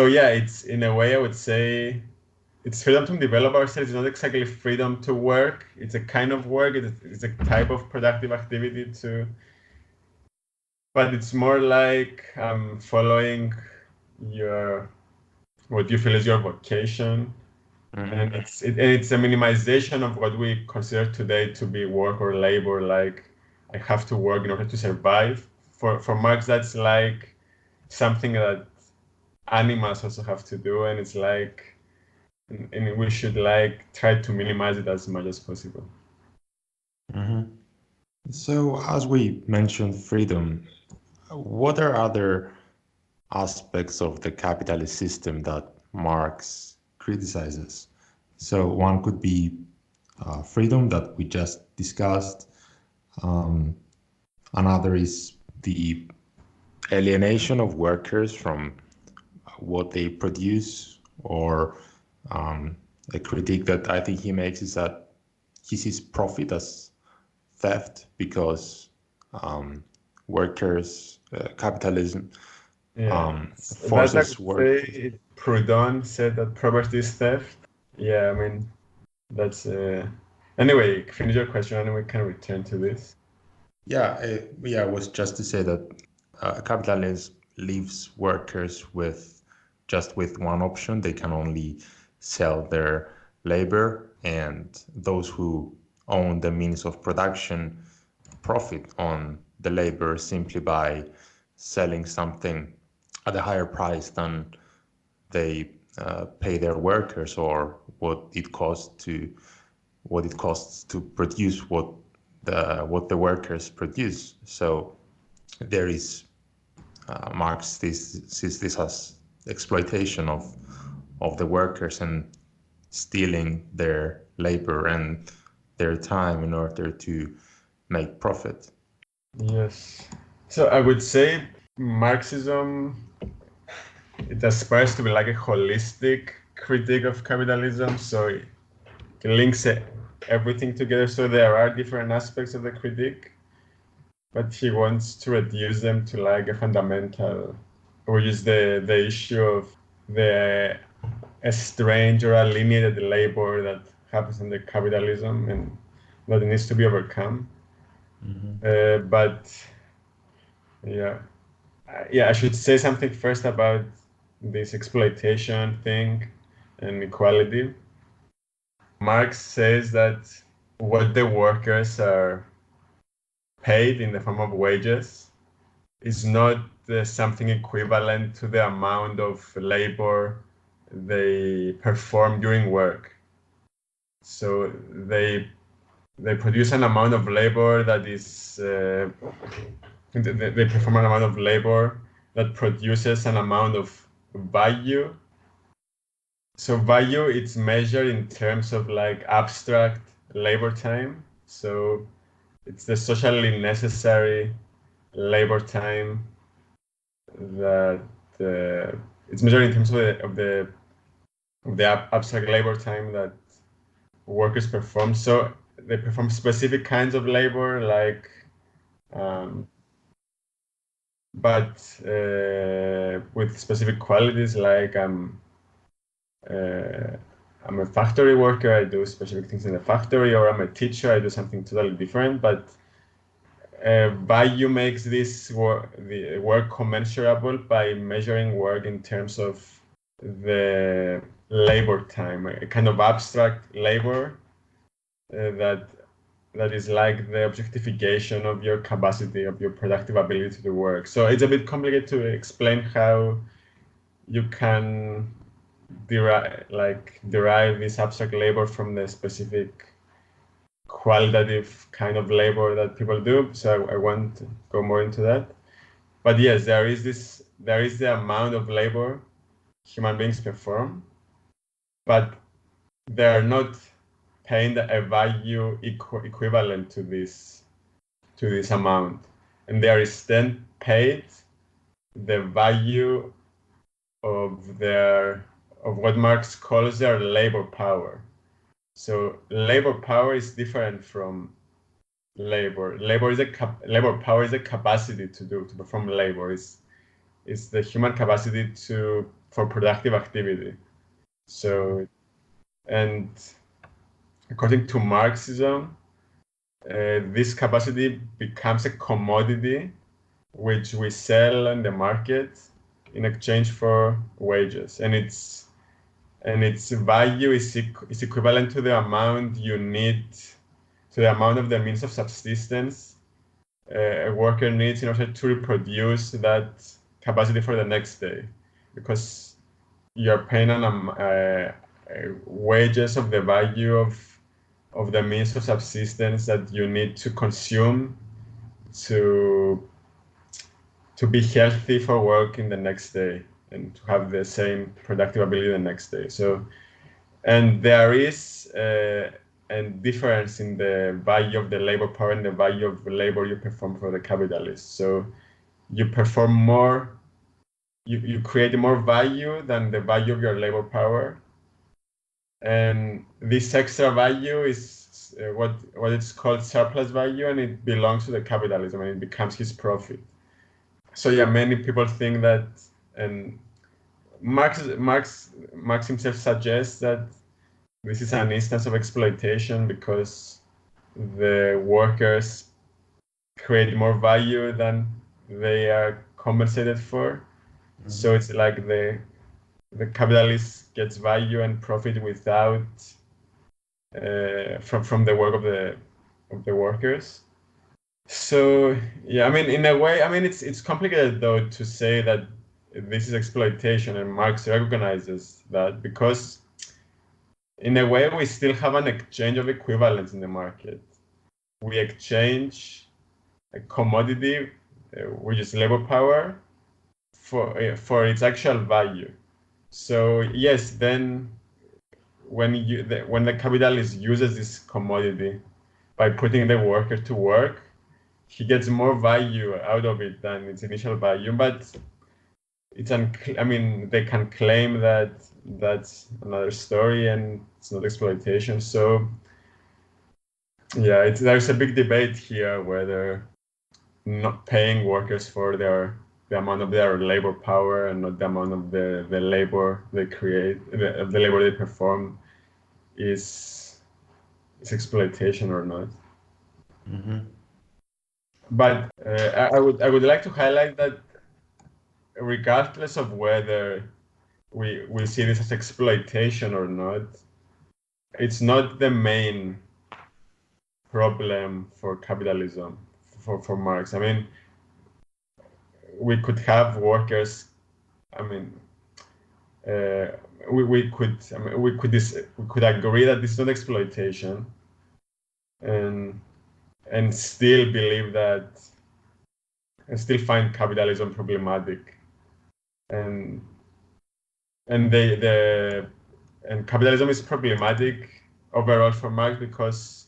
yeah, it's, in a way, I would say it's freedom to develop ourselves. It's not exactly freedom to work. It's a kind of work. It's a type of productive activity too. But it's more like following what you feel is your vocation. And it's a minimization of what we consider today to be work or labor, like I have to work in order to survive. For Marx, that's like something that animals also have to do, and it's like, and we should like try to minimize it as much as possible. So, as we mentioned freedom, what are other aspects of the capitalist system that Marx criticizes? So one could be freedom that we just discussed. Another is the alienation of workers from what they produce, or a critique that I think he makes is that he sees profit as theft because workers, capitalism forces work. Proudhon said that property is theft. Yeah, I mean, that's anyway, finish your question and we can return to this. Yeah, it was just to say that capitalism leaves workers with one option. They can only sell their labor, and those who own the means of production profit on the labor simply by selling something at a higher price than they pay their workers, or what it costs to produce what the workers produce. So there is Marx sees this as exploitation of the workers and stealing their labor and their time in order to make profit. Yes. So I would say Marxism, it aspires to be like a holistic critique of capitalism. So it links everything together. So there are different aspects of the critique, but he wants to reduce them to like a fundamental, which is the issue of the strange or alienated labor that happens under capitalism and that needs to be overcome. But yeah, I should say something first about this exploitation thing and equality. Marx says that what the workers are paid in the form of wages is not something equivalent to the amount of labor they perform during work. So they produce an amount of labor that is they perform an amount of labor that produces an amount of value. So value, it's measured in terms of like abstract labor time. So it's the socially necessary labor time that it's measured in terms of the abstract labor time that workers perform. So they perform specific kinds of labor, like but with specific qualities, like I'm a factory worker, I do specific things in the factory, or I'm a teacher, I do something totally different. But value makes this the work commensurable by measuring work in terms of the labor time, a kind of abstract labor that is like the objectification of your capacity, of your productive ability to do work. So it's a bit complicated to explain how you can derive this abstract labor from the specific qualitative kind of labor that people do. So I won't go more into that. But yes, there is the amount of labor human beings perform, but they are not paying a value equivalent to this amount, and they are instead paid the value of what Marx calls their labor power. So labor power is different from labor. Labor power is a capacity to perform labor. It's the human capacity for productive activity. So, and according to Marxism, this capacity becomes a commodity which we sell on the market in exchange for wages, and its value is equivalent to the amount you need, to the amount of the means of subsistence a worker needs in order to reproduce that capacity for the next day, because you're paying on wages of the value of the means of subsistence that you need to consume to be healthy for work in the next day and to have the same productive ability the next day. So, and there is a difference in the value of the labor power and the value of the labor you perform for the capitalists. So you perform more, you create more value than the value of your labor power. And this extra value is what it's called surplus value, and it belongs to the capitalism and it becomes his profit. So yeah, many people think that, and Marx himself suggests that this is an instance of exploitation because the workers create more value than they are compensated for. Mm-hmm. So it's like the capitalist gets value and profit without from the work of the workers. So yeah, I mean, in a way, I mean, it's complicated though to say that this is exploitation, and Marx recognizes that, because in a way we still have an exchange of equivalents in the market. We exchange a commodity, which is labor power, for its actual value. So yes, then when the capitalist uses this commodity by putting the worker to work, he gets more value out of it than its initial value. But I mean, they can claim that that's another story and it's not exploitation. So yeah, there's a big debate here whether not paying workers for the amount of their labor power and not the amount of the labor they create, the labor they perform, is exploitation or not. Mm-hmm. But I would like to highlight that regardless of whether we see this as exploitation or not, it's not the main problem for capitalism for Marx. I mean, we could have workers. I mean, we could agree that this is not exploitation, and still believe that, and still find capitalism problematic, and capitalism is problematic overall for Marx because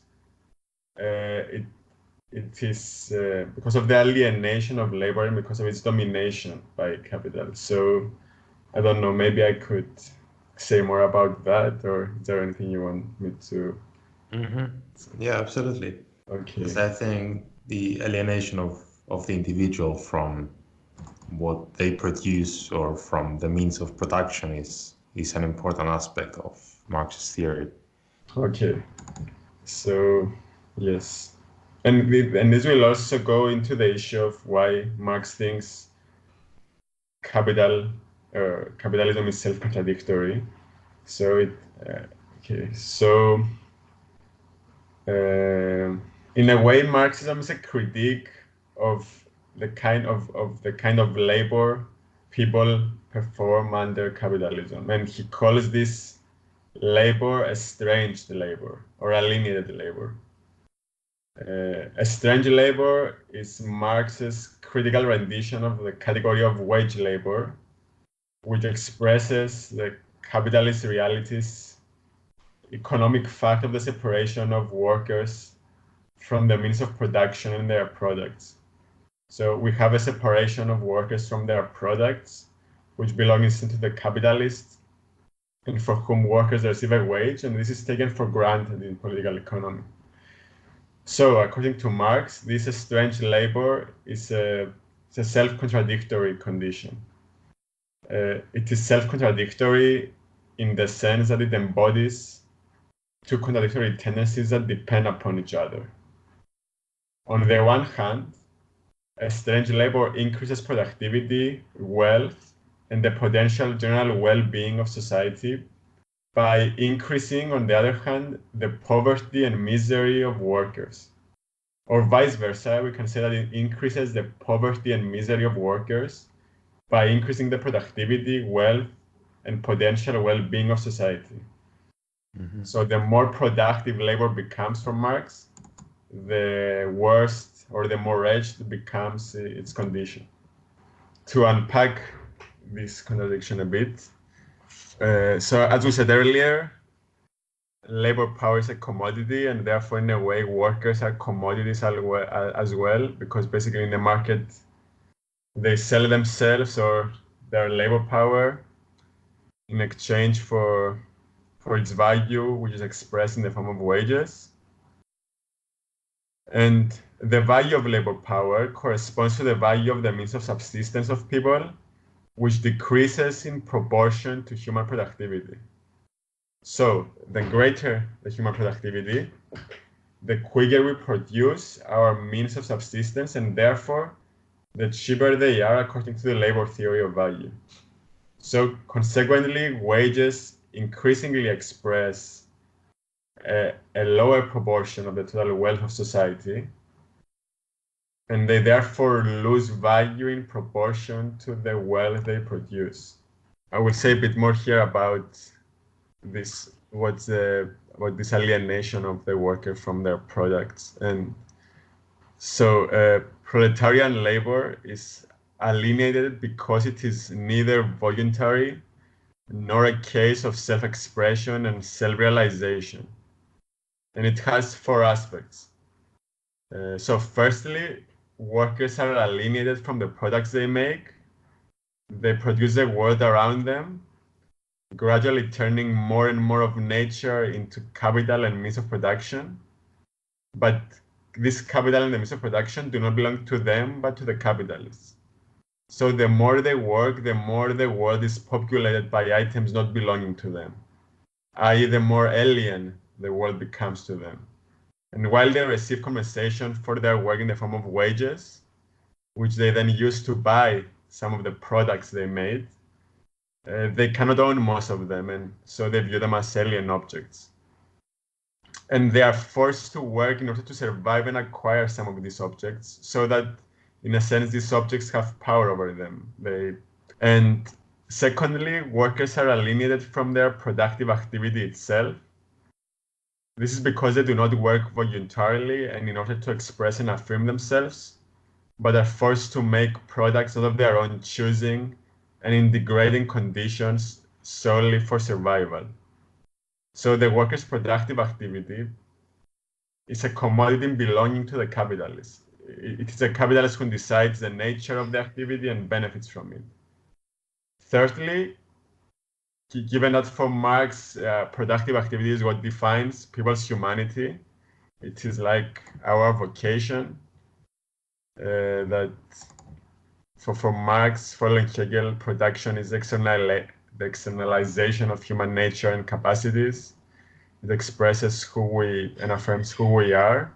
it is because of the alienation of labor and because of its domination by capital. So I don't know, maybe I could say more about that, or is there anything you want me to? Mm-hmm. Yeah, absolutely. Okay. Because I think the alienation of the individual from what they produce or from the means of production is an important aspect of Marxist theory. Okay. So yes. And this will also go into the issue of why Marx thinks capitalism is self-contradictory. So okay. So in a way, Marxism is a critique of the kind of labor people perform under capitalism, and he calls this labor estranged labor or alienated labor. Estranged labor is Marx's critical rendition of the category of wage labor, which expresses the capitalist realities economic fact of the separation of workers from the means of production and their products. So we have a separation of workers from their products, which belongs into the capitalists, and for whom workers receive a wage, and this is taken for granted in political economy. So, according to Marx, this strange labor is a self-contradictory condition. It is self-contradictory in the sense that it embodies two contradictory tendencies that depend upon each other. On the one hand, a strange labor increases productivity, wealth, and the potential general well-being of society by increasing, on the other hand, the poverty and misery of workers. Or vice versa, we can say that it increases the poverty and misery of workers by increasing the productivity, wealth, and potential well-being of society. Mm-hmm. So the more productive labor becomes for Marx, the worse or the more wretched becomes its condition. To unpack this contradiction a bit, so as we said earlier, labor power is a commodity, and therefore in a way workers are commodities as well, because basically in the market they sell themselves or their labor power in exchange for its value, which is expressed in the form of wages. And the value of labor power corresponds to the value of the means of subsistence of people, which decreases in proportion to human productivity. So the greater the human productivity, the quicker we produce our means of subsistence, and therefore the cheaper they are according to the labor theory of value. So consequently, wages increasingly express a lower proportion of the total wealth of society, and they therefore lose value in proportion to the wealth they produce. I will say a bit more here about this, about this alienation of the worker from their products. And so proletarian labor is alienated because it is neither voluntary nor a case of self-expression and self-realization. And it has four aspects. So firstly, workers are alienated from the products they make. They produce the world around them, gradually turning more and more of nature into capital and means of production. But this capital and the means of production do not belong to them, but to the capitalists. So the more they work, the more the world is populated by items not belonging to them, i.e. the more alien the world becomes to them. And while they receive compensation for their work in the form of wages, which they then use to buy some of the products they made, they cannot own most of them, and so they view them as alien objects. And they are forced to work in order to survive and acquire some of these objects, so that, in a sense, these objects have power over them. And secondly, workers are alienated from their productive activity itself. This is because they do not work voluntarily and in order to express and affirm themselves, but are forced to make products not of their own choosing and in degrading conditions solely for survival. So the worker's productive activity is a commodity belonging to the capitalist. It is a capitalist who decides the nature of the activity and benefits from it. Thirdly, given that for Marx, productive activity is what defines people's humanity, it is like our vocation, that for Marx, following Hegel, production is the externalization of human nature and capacities. It expresses who we and affirms who we are.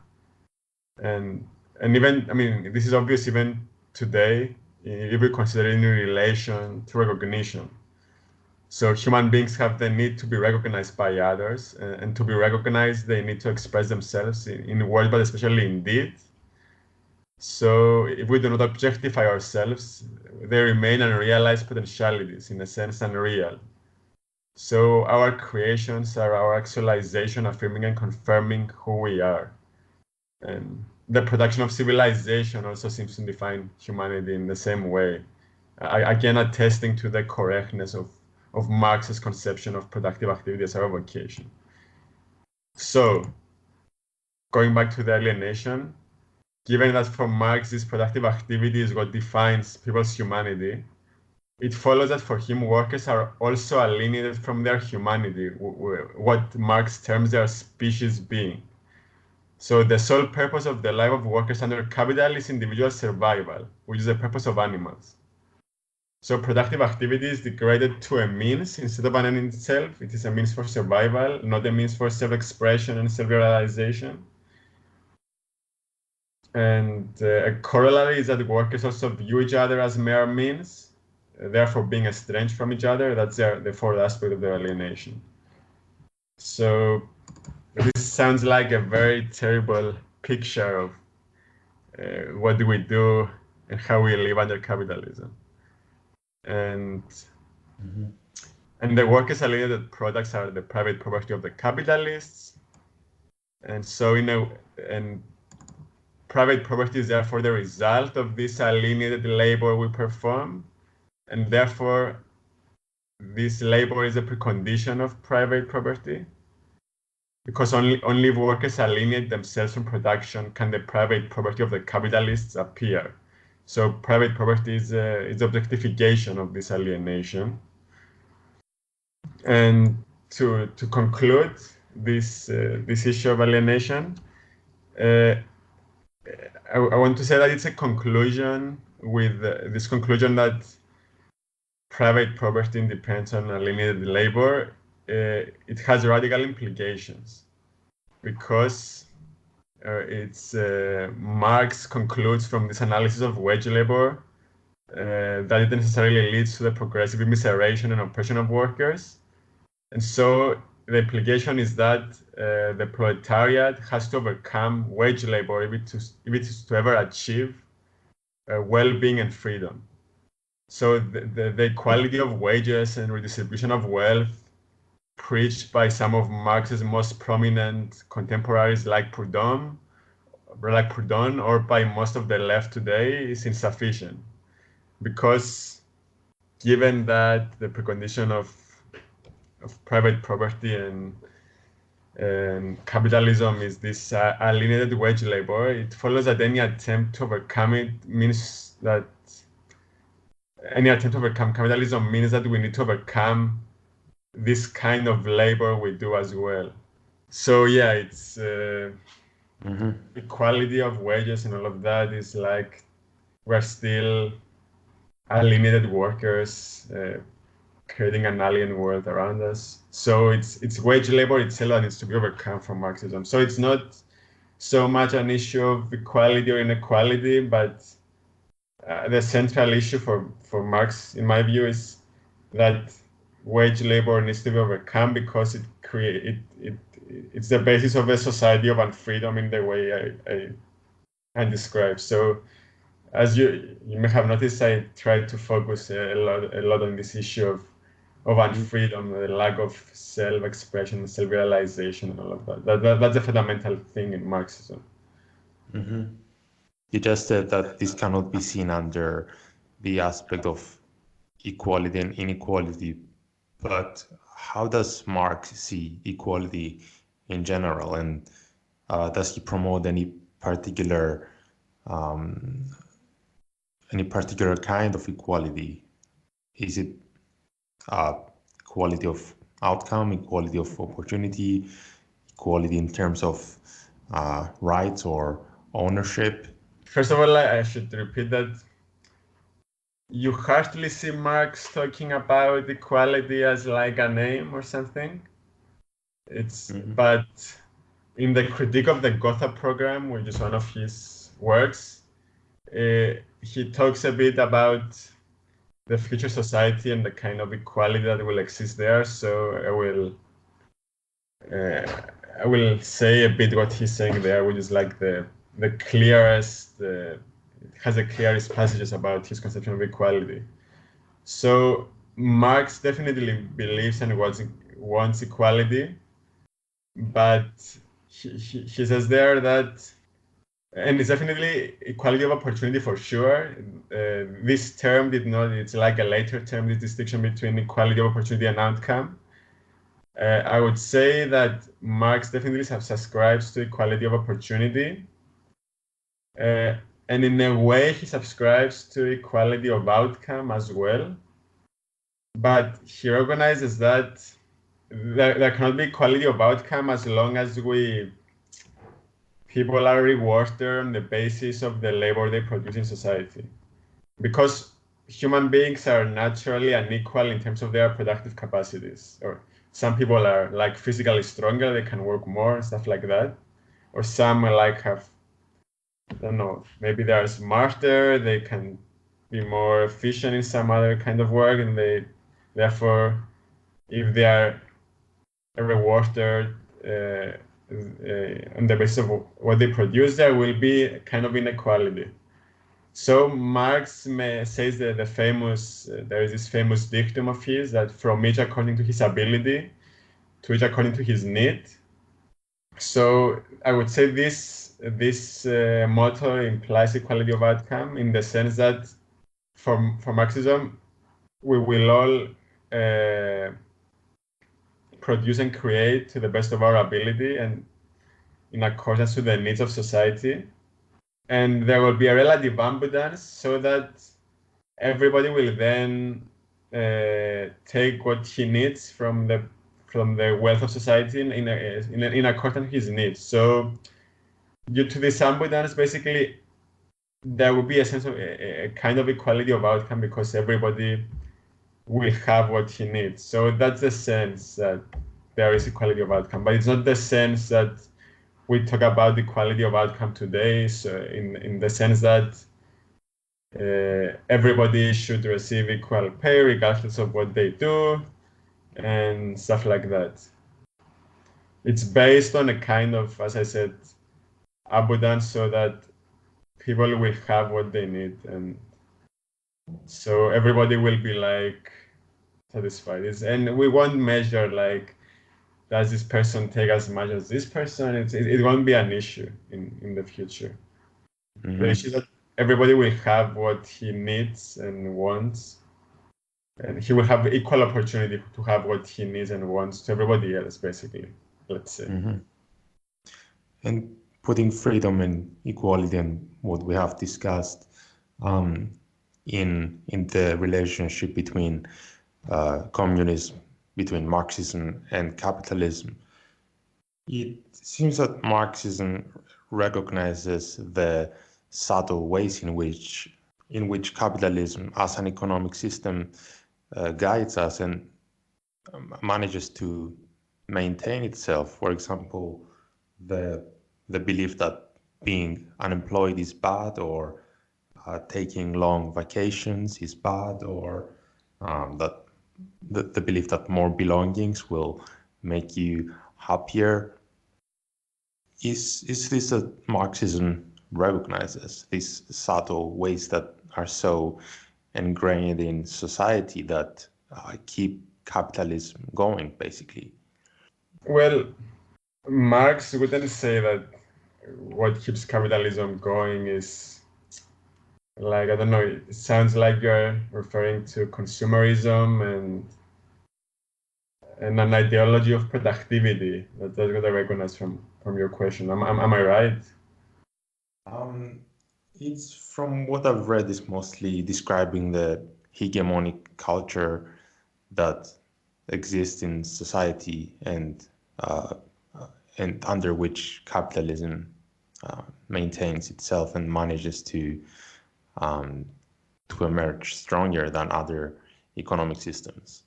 And even, I mean, this is obvious even today, if we consider it in relation to recognition. So human beings have the need to be recognized by others, and to be recognized, they need to express themselves in words, but especially in deed. So if we do not objectify ourselves, they remain unrealized potentialities, in a sense unreal. So our creations are our actualization, affirming and confirming who we are. And the production of civilization also seems to define humanity in the same way, again attesting to the correctness of Marx's conception of productive activity as our vocation. So, going back to the alienation, given that for Marx this productive activity is what defines people's humanity, it follows that for him workers are also alienated from their humanity, what Marx terms their species being. So the sole purpose of the life of workers under capital is individual survival, which is the purpose of animals. So productive activity is degraded to a means instead of an end in itself. It is a means for survival, not a means for self-expression and self-realization. And a corollary is that workers also view each other as mere means, therefore being estranged from each other. That's the fourth aspect of their alienation. So this sounds like a very terrible picture of what do we do and how we live under capitalism. And the workers' alienated products are the private property of the capitalists. And so private property is therefore the result of this alienated labor we perform, and therefore this labor is a precondition of private property, because only if workers alienate themselves from production can the private property of the capitalists appear. So private property is objectification of this alienation. And to conclude this issue of alienation, I want to say that it's a conclusion with this conclusion that private property depends on alienated labor. It has radical implications because Marx concludes from this analysis of wage labor that it necessarily leads to the progressive immiseration and oppression of workers. And so the implication is that the proletariat has to overcome wage labor if it is to ever achieve well-being and freedom. So the equality of wages and redistribution of wealth preached by some of Marx's most prominent contemporaries like Proudhon or by most of the left today is insufficient, because given that the precondition of private property and capitalism is this alienated wage labor, it follows that any attempt to overcome it means that any attempt to overcome capitalism means that we need to overcome this kind of labor we do as well. So yeah, it's equality of wages and all of that is like we're still alienated workers creating an alien world around us. So it's wage labor itself that needs to be overcome from Marxism. So it's not so much an issue of equality or inequality, but the central issue for Marx, in my view, is that wage labor needs to be overcome because it's the basis of a society of unfreedom in the way I described. So as you may have noticed, I tried to focus a lot on this issue of unfreedom, the lack of self-expression, self-realization, and all of that. That's a fundamental thing in Marxism. You just said that this cannot be seen under the aspect of equality and inequality, but how does Marx see equality in general, and does he promote any particular kind of equality? Is it equality of outcome, equality of opportunity, equality in terms of rights or ownership? First of all, I should repeat that you hardly see Marx talking about equality as like a name or something. But in the critique of the Gotha program, which is one of his works, he talks a bit about the future society and the kind of equality that will exist there. So I will say a bit what he's saying there, which is like the clearest, it has the clearest passages about his conception of equality. So Marx definitely believes and wants equality, but he says there that, and it's definitely equality of opportunity for sure. This term it's like a later term, this distinction between equality of opportunity and outcome. I would say that Marx definitely subscribes to equality of opportunity. And in a way, he subscribes to equality of outcome as well. But he recognizes that there cannot be equality of outcome as long as people are rewarded on the basis of the labor they produce in society. Because human beings are naturally unequal in terms of their productive capacities. Or some people are like physically stronger, they can work more and stuff like that. Or some like have, I don't know, maybe they are smarter, they can be more efficient in some other kind of work, and they therefore, if they are rewarded on the basis of what they produce, there will be kind of inequality. So Marx says that there is this famous dictum of his that from each according to his ability, to each according to his need. So I would say this motto implies equality of outcome in the sense that for Marxism, we will all produce and create to the best of our ability and in accordance to the needs of society. And there will be a relative abundance so that everybody will then take what he needs from the wealth of society in accordance with his needs. So due to this abundance, basically, there will be a sense of a kind of equality of outcome because everybody will have what he needs. So that's the sense that there is equality of outcome, but it's not the sense that we talk about equality of outcome today. So in the sense that everybody should receive equal pay regardless of what they do and stuff like that. It's based on a kind of, as I said, abundance so that people will have what they need, and so everybody will be like satisfied. And we won't measure like, does this person take as much as this person? It won't be an issue in the future. Mm-hmm. The issue is that everybody will have what he needs and wants, and he will have equal opportunity to have what he needs and wants to everybody else, basically, let's say. Mm-hmm. And putting freedom and equality and what we have discussed in the relationship between communism, between Marxism and capitalism, it seems that Marxism recognizes the subtle ways in which capitalism as an economic system guides us and manages to maintain itself. For example, the belief that being unemployed is bad, or taking long vacations is bad, or that the belief that more belongings will make you happier. Is this that Marxism recognizes, these subtle ways that are so ingrained in society that keep capitalism going, basically? Well, Marx wouldn't say that what keeps capitalism going is like, I don't know, it sounds like you're referring to consumerism and an ideology of productivity. That's what I recognize from your question. Am I right? It's from what I've read, is mostly describing the hegemonic culture that exists in society and under which capitalism maintains itself and manages to emerge stronger than other economic systems.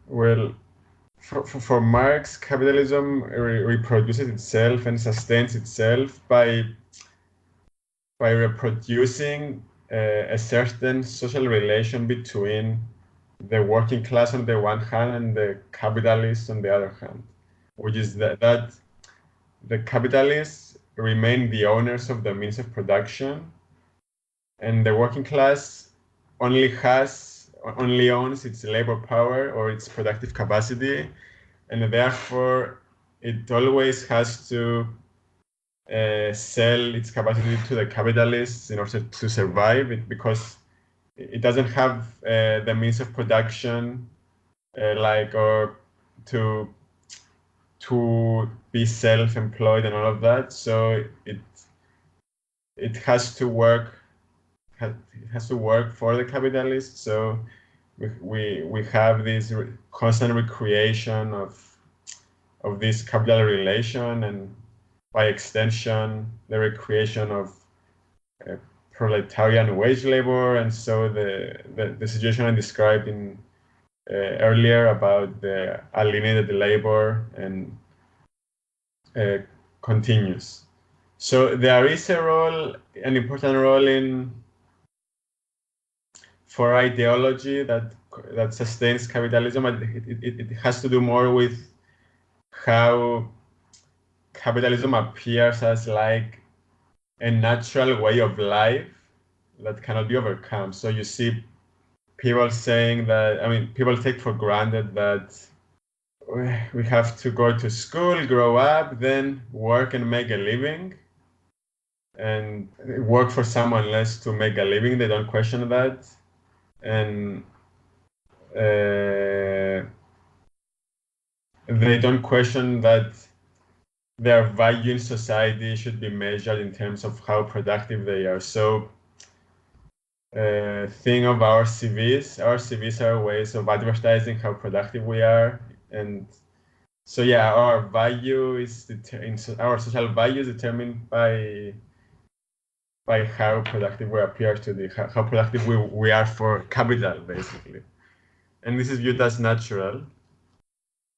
Well, for Marx, capitalism reproduces itself and sustains itself by reproducing a certain social relation between the working class on the one hand and the capitalists on the other hand, which is that the capitalists remain the owners of the means of production, and the working class only owns its labor power or its productive capacity, and therefore it always has to sell its capacity to the capitalists in order to survive, because it doesn't have the means of production or to be self-employed and all of that. So it has to work. It has to work for the capitalists. So we have this constant recreation of this capital relation, and by extension, the recreation of proletariat and wage labor. And so the situation I described in earlier about the alienated labor and continues. So there is a role, an important role for ideology that sustains capitalism. It has to do more with how capitalism appears as like a natural way of life that cannot be overcome. So you see people saying that, I mean, people take for granted that we have to go to school, grow up, then work and make a living, and work for someone else to make a living. They don't question that. And they don't question that their value in society should be measured in terms of how productive they are. So think of our CVs. Our CVs are ways of advertising how productive we are. And so yeah, our value is our social value is determined by how productive we appear to be, how productive we are for capital, basically. And this is viewed as natural.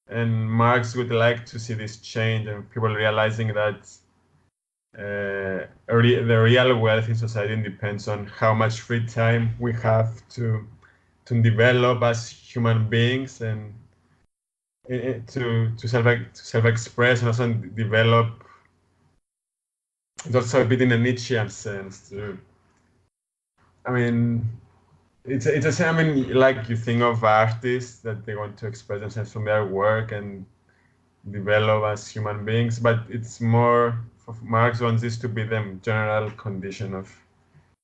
And Marx would like to see this change, and people realizing that the real wealth in society depends on how much free time we have to develop as human beings, and to self-express, and also develop. It's also a bit in a Nietzschean sense. I mean, it's the same. I mean, like you think of artists that they want to express themselves from their work and develop as human beings, but it's more, Marx wants this to be the general condition of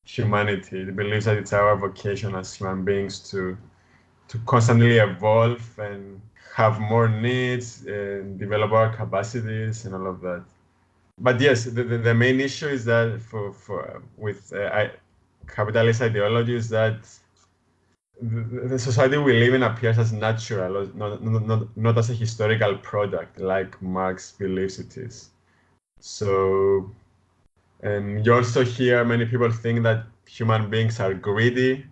humanity. He believes that it's our vocation as human beings to constantly evolve and have more needs and develop our capacities and all of that. But yes, the main issue is that with capitalist ideology is that the society we live in appears as natural, not as a historical product like Marx believes it is. So, and you also hear many people think that human beings are greedy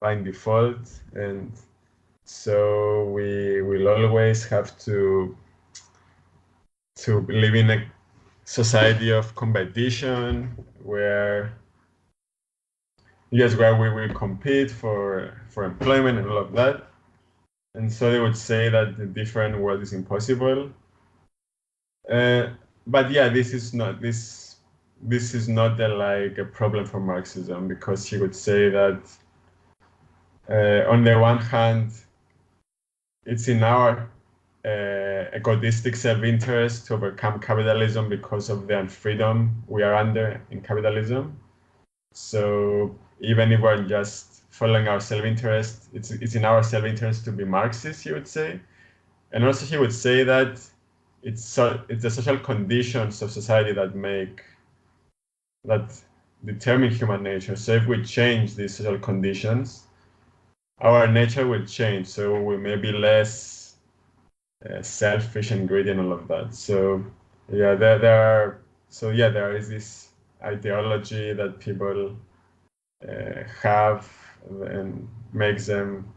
by default, and so we will always have to live in a society of competition where we will compete for employment and all of that. And so they would say that the different world is impossible. But yeah, this is not like a problem for Marxism, because he would say that on the one hand, it's in our egoistic self-interest to overcome capitalism because of the unfreedom we are under in capitalism. So even if we're just following our self-interest, it's in our self-interest to be Marxist, he would say. And also he would say that it's the social conditions of society that determine human nature. So if we change these social conditions, our nature will change. So we may be less selfish and greedy and all of that. So yeah, there is this ideology that people have and makes them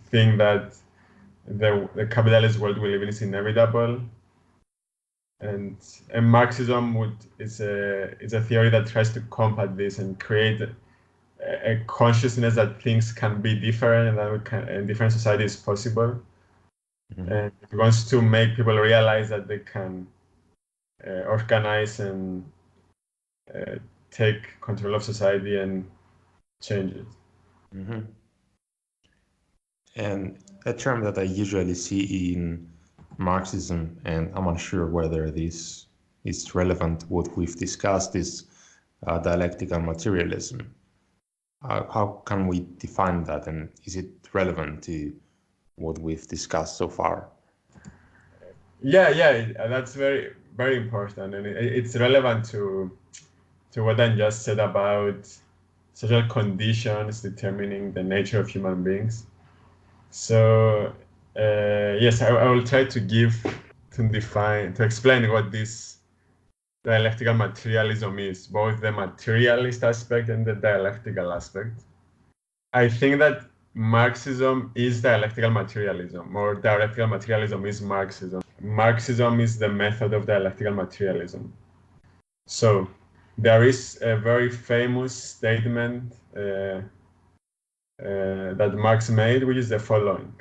think that the capitalist world we live in is inevitable. And Marxism is a theory that tries to combat this and create a consciousness that things can be different, and that different society is possible. Mm-hmm. And it wants to make people realize that they can organize and take control of society and change it. Mm-hmm. And a term that I usually see in Marxism, and I'm unsure whether this is relevant to what we've discussed, is dialectical materialism. How can we define that, and is it relevant to what we've discussed so far. Yeah, that's very, very important, and it's relevant to what I just said about social conditions determining the nature of human beings. So yes, I will try to explain what this dialectical materialism is, both the materialist aspect and the dialectical aspect. I think that Marxism is dialectical materialism, or dialectical materialism is Marxism. Marxism is the method of dialectical materialism. So there is a very famous statement that Marx made, which is the following: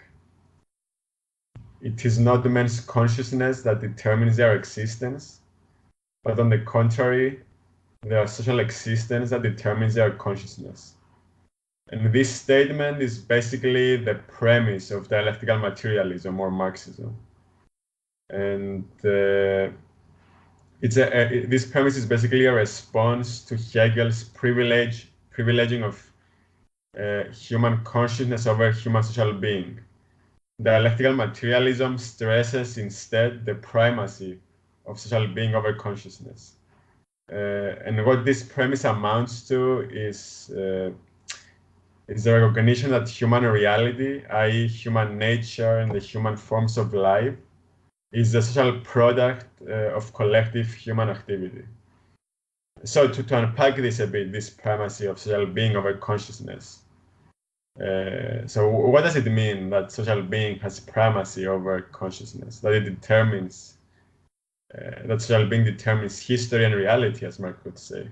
"It is not man's consciousness that determines their existence, but on the contrary, their social existence that determines their consciousness." And this statement is basically the premise of dialectical materialism or Marxism. And this premise is basically a response to Hegel's privileging of human consciousness over human social being. Dialectical materialism stresses instead the primacy of social being over consciousness. And what this premise amounts to is the recognition that human reality, i.e. human nature and the human forms of life, is the social product of collective human activity. So to unpack this a bit, this primacy of social being over consciousness. So what does it mean that social being has primacy over consciousness, that it determines, that social being determines history and reality, as Marx would say?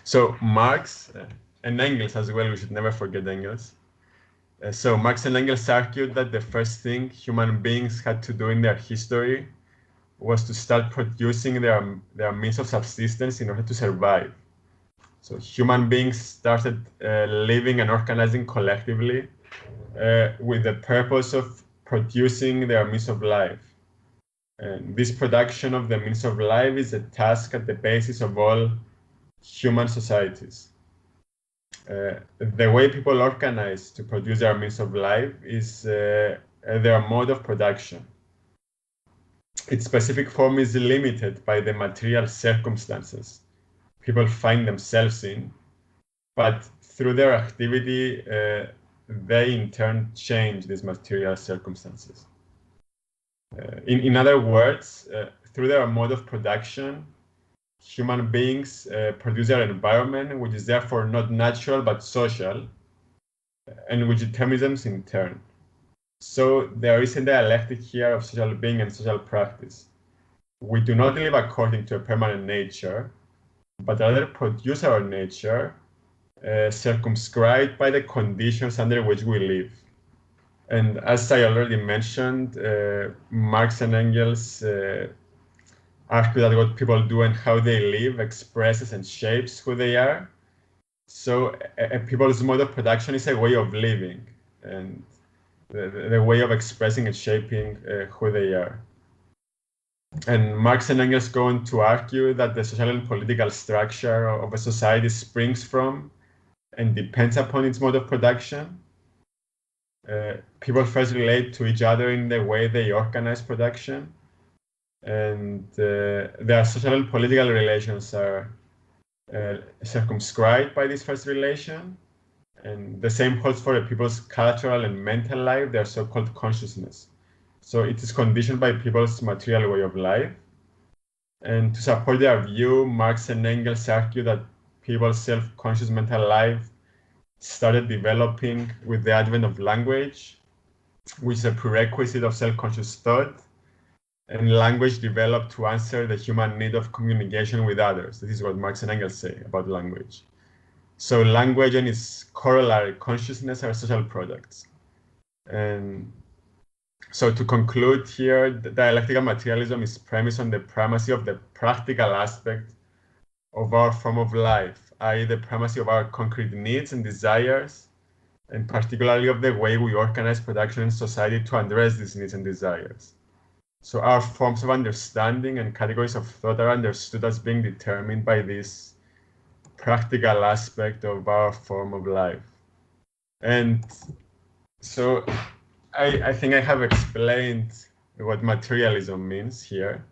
So Marx and Engels as well, we should never forget Engels. So Marx and Engels argued that the first thing human beings had to do in their history was to start producing their means of subsistence in order to survive. So human beings started living and organizing collectively with the purpose of producing their means of life. And this production of the means of life is a task at the basis of all human societies. The way people organize to produce their means of life is their mode of production. Its specific form is limited by the material circumstances people find themselves in, but through their activity, they in turn change these material circumstances. In other words, through their mode of production, human beings produce their environment, which is therefore not natural but social, and which determines them in turn. So there is a dialectic here of social being and social practice. We do not live according to a permanent nature, but rather produce our nature circumscribed by the conditions under which we live. And as I already mentioned, Marx and Engels argue that what people do and how they live expresses and shapes who they are. So a people's mode of production is a way of living and the way of expressing and shaping who they are. And Marx and Engels go on to argue that the social and political structure of a society springs from and depends upon its mode of production. People first relate to each other in the way they organize production, and their social and political relations are circumscribed by this first relation. And the same holds for a people's cultural and mental life, their so-called consciousness. So it is conditioned by people's material way of life. And to support their view, Marx and Engels argue that people's self-conscious mental life started developing with the advent of language, which is a prerequisite of self-conscious thought. And language developed to answer the human need of communication with others. This is what Marx and Engels say about language. So language and its corollary consciousness are social products. And so to conclude here, the dialectical materialism is premised on the primacy of the practical aspect of our form of life, i.e. the primacy of our concrete needs and desires, and particularly of the way we organize production in society to address these needs and desires. So our forms of understanding and categories of thought are understood as being determined by this practical aspect of our form of life. And so I think I have explained what materialism means here,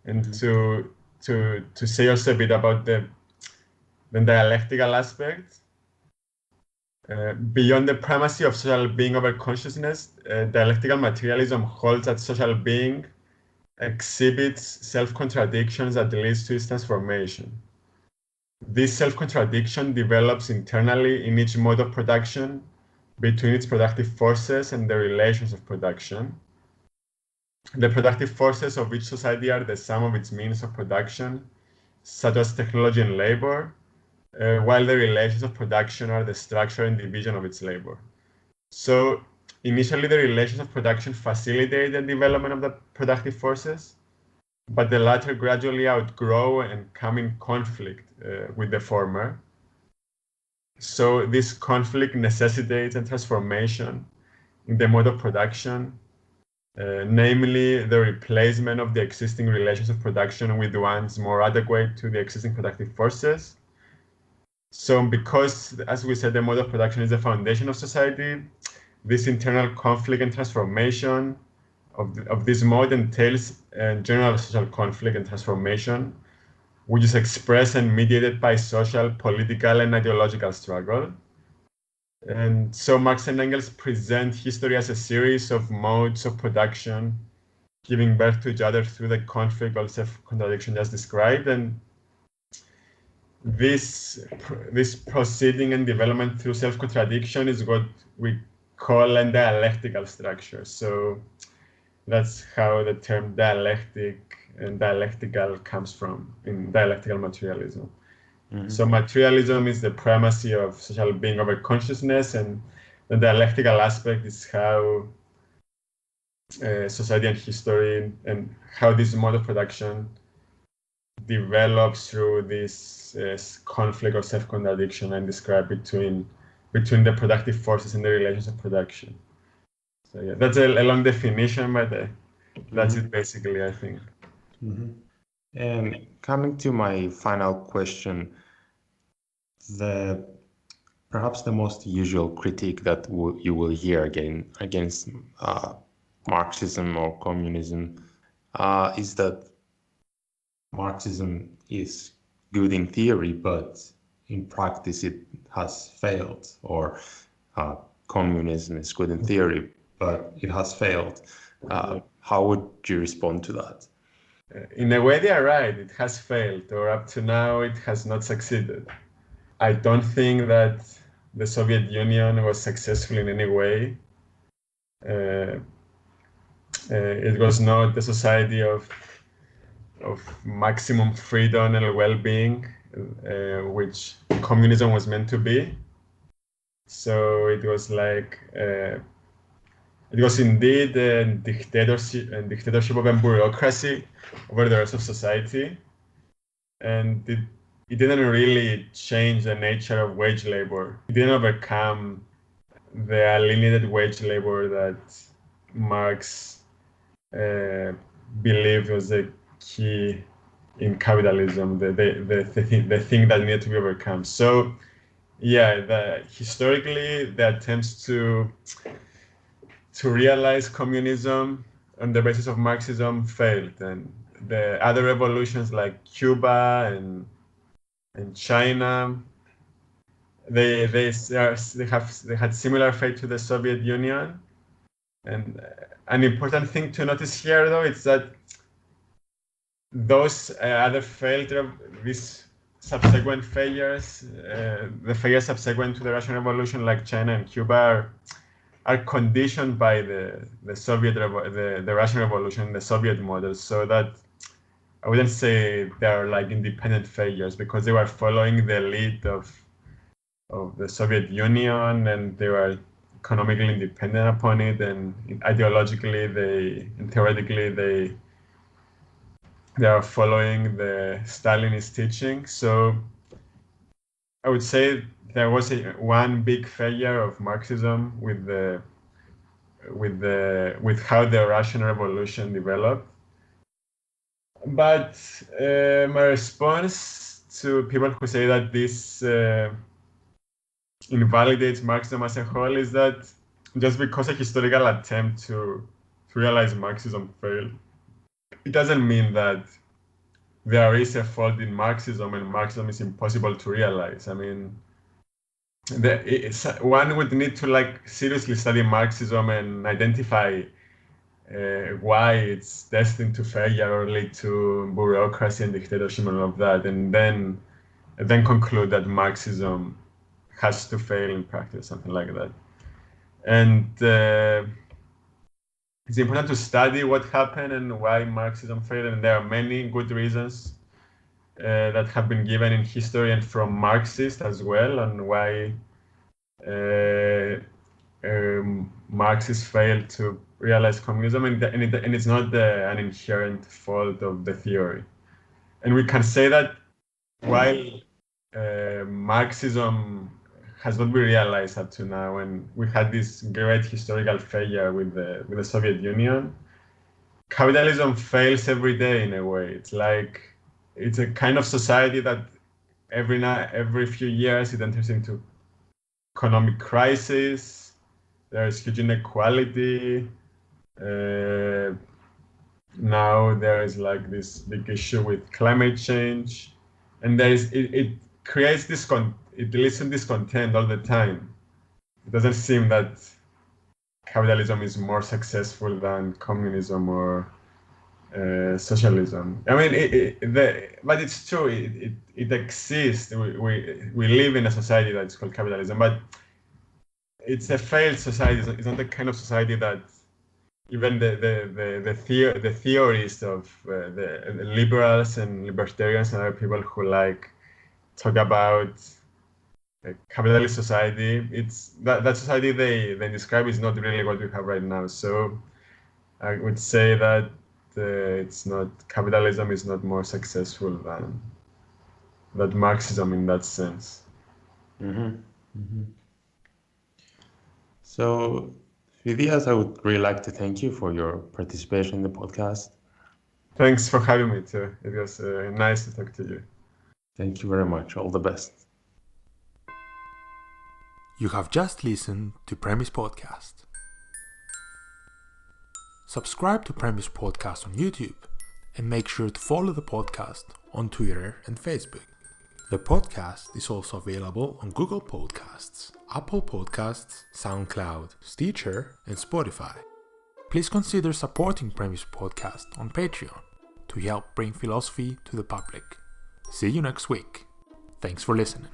and to say also a bit about the dialectical aspect. Beyond the primacy of social being over consciousness, dialectical materialism holds that social being exhibits self-contradictions that leads to its transformation. This self-contradiction develops internally in each mode of production, between its productive forces and the relations of production. The productive forces of each society are the sum of its means of production, such as technology and labor, while the relations of production are the structure and division of its labor. So initially, the relations of production facilitate the development of the productive forces, but the latter gradually outgrow and come in conflict with the former. So this conflict necessitates a transformation in the mode of production, namely the replacement of the existing relations of production with ones more adequate to the existing productive forces. So because, as we said, the mode of production is the foundation of society, this internal conflict and transformation of this mode entails general social conflict and transformation, which is expressed and mediated by social, political, and ideological struggle. And so Marx and Engels present history as a series of modes of production giving birth to each other through the conflict or self-contradiction just described. And this proceeding and development through self-contradiction is what we call a dialectical structure. So that's how the term dialectic and dialectical comes from in dialectical materialism. Mm-hmm. So materialism is the primacy of social being over consciousness, and the dialectical aspect is how society and history and how this mode of production develops through this conflict or self-contradiction and described between the productive forces and the relations of production. So yeah, that's a long definition, but that's it basically, I think. Mm-hmm. And coming to my final question, perhaps the most usual critique that you will hear against Marxism or communism is that Marxism is good in theory, but in practice it has failed, or communism is good in theory, but it has failed. How would you respond to that? In a way, they are right. It has failed, or up to now, it has not succeeded. I don't think that the Soviet Union was successful in any way. It was not the society of maximum freedom and well-being, which communism was meant to be. So it was like it was indeed a dictatorship of a bureaucracy over the rest of society, and it didn't really change the nature of wage labor. It didn't overcome the alienated wage labor that Marx believed was the key in capitalism, the thing that needed to be overcome. So yeah, historically the attempts to realize communism on the basis of Marxism failed, and the other revolutions like Cuba and China, they had similar fate to the Soviet Union. And an important thing to notice here, though, is that those these subsequent failures, the failures subsequent to the Russian Revolution, like China and Cuba, are conditioned by the Russian Revolution, the Soviet model. So that I wouldn't say they're like independent failures, because they were following the lead of the Soviet Union, and they were economically independent upon it, and ideologically and theoretically they are following the Stalinist teaching. So I would say there was one big failure of Marxism with how the Russian Revolution developed. But my response to people who say that this invalidates Marxism as a whole is that just because a historical attempt to realize Marxism failed, it doesn't mean that there is a fault in Marxism and Marxism is impossible to realize. I mean, one would need to seriously study Marxism and identify why it's destined to failure or lead to bureaucracy and dictatorship and all of that, and then conclude that Marxism has to fail in practice, something like that. And it's important to study what happened and why Marxism failed, and there are many good reasons that have been given in history and from Marxists as well on why Marxists failed to realize communism, and it's not an inherent fault of the theory. And we can say that while Marxism has not been realized up to now, and we had this great historical failure with the Soviet Union, capitalism fails every day in a way. It's a kind of society that every few years it enters into economic crisis. There is huge inequality. Now there is this big issue with climate change, and it creates it leads to discontent all the time. It doesn't seem that capitalism is more successful than communism or socialism. I mean, but it's true. It exists. We live in a society that's called capitalism, but it's a failed society. It's not the kind of society that even the theorists of the liberals and libertarians and other people who talk about a capitalist society. It's that society they describe is not really what we have right now. So I would say that capitalism is not more successful than Marxism in that sense. Mm-hmm. Mm-hmm. So, Phedias, I would really like to thank you for your participation in the podcast. Thanks for having me too. It was nice to talk to you. Thank you very much. All the best. You have just listened to Premise Podcast. Subscribe to Premise Podcast on YouTube and make sure to follow the podcast on Twitter and Facebook. The podcast is also available on Google Podcasts, Apple Podcasts, Soundcloud, Stitcher, and Spotify. Please consider supporting Premise Podcast on Patreon to help bring philosophy to the public. See you next week. Thanks for listening.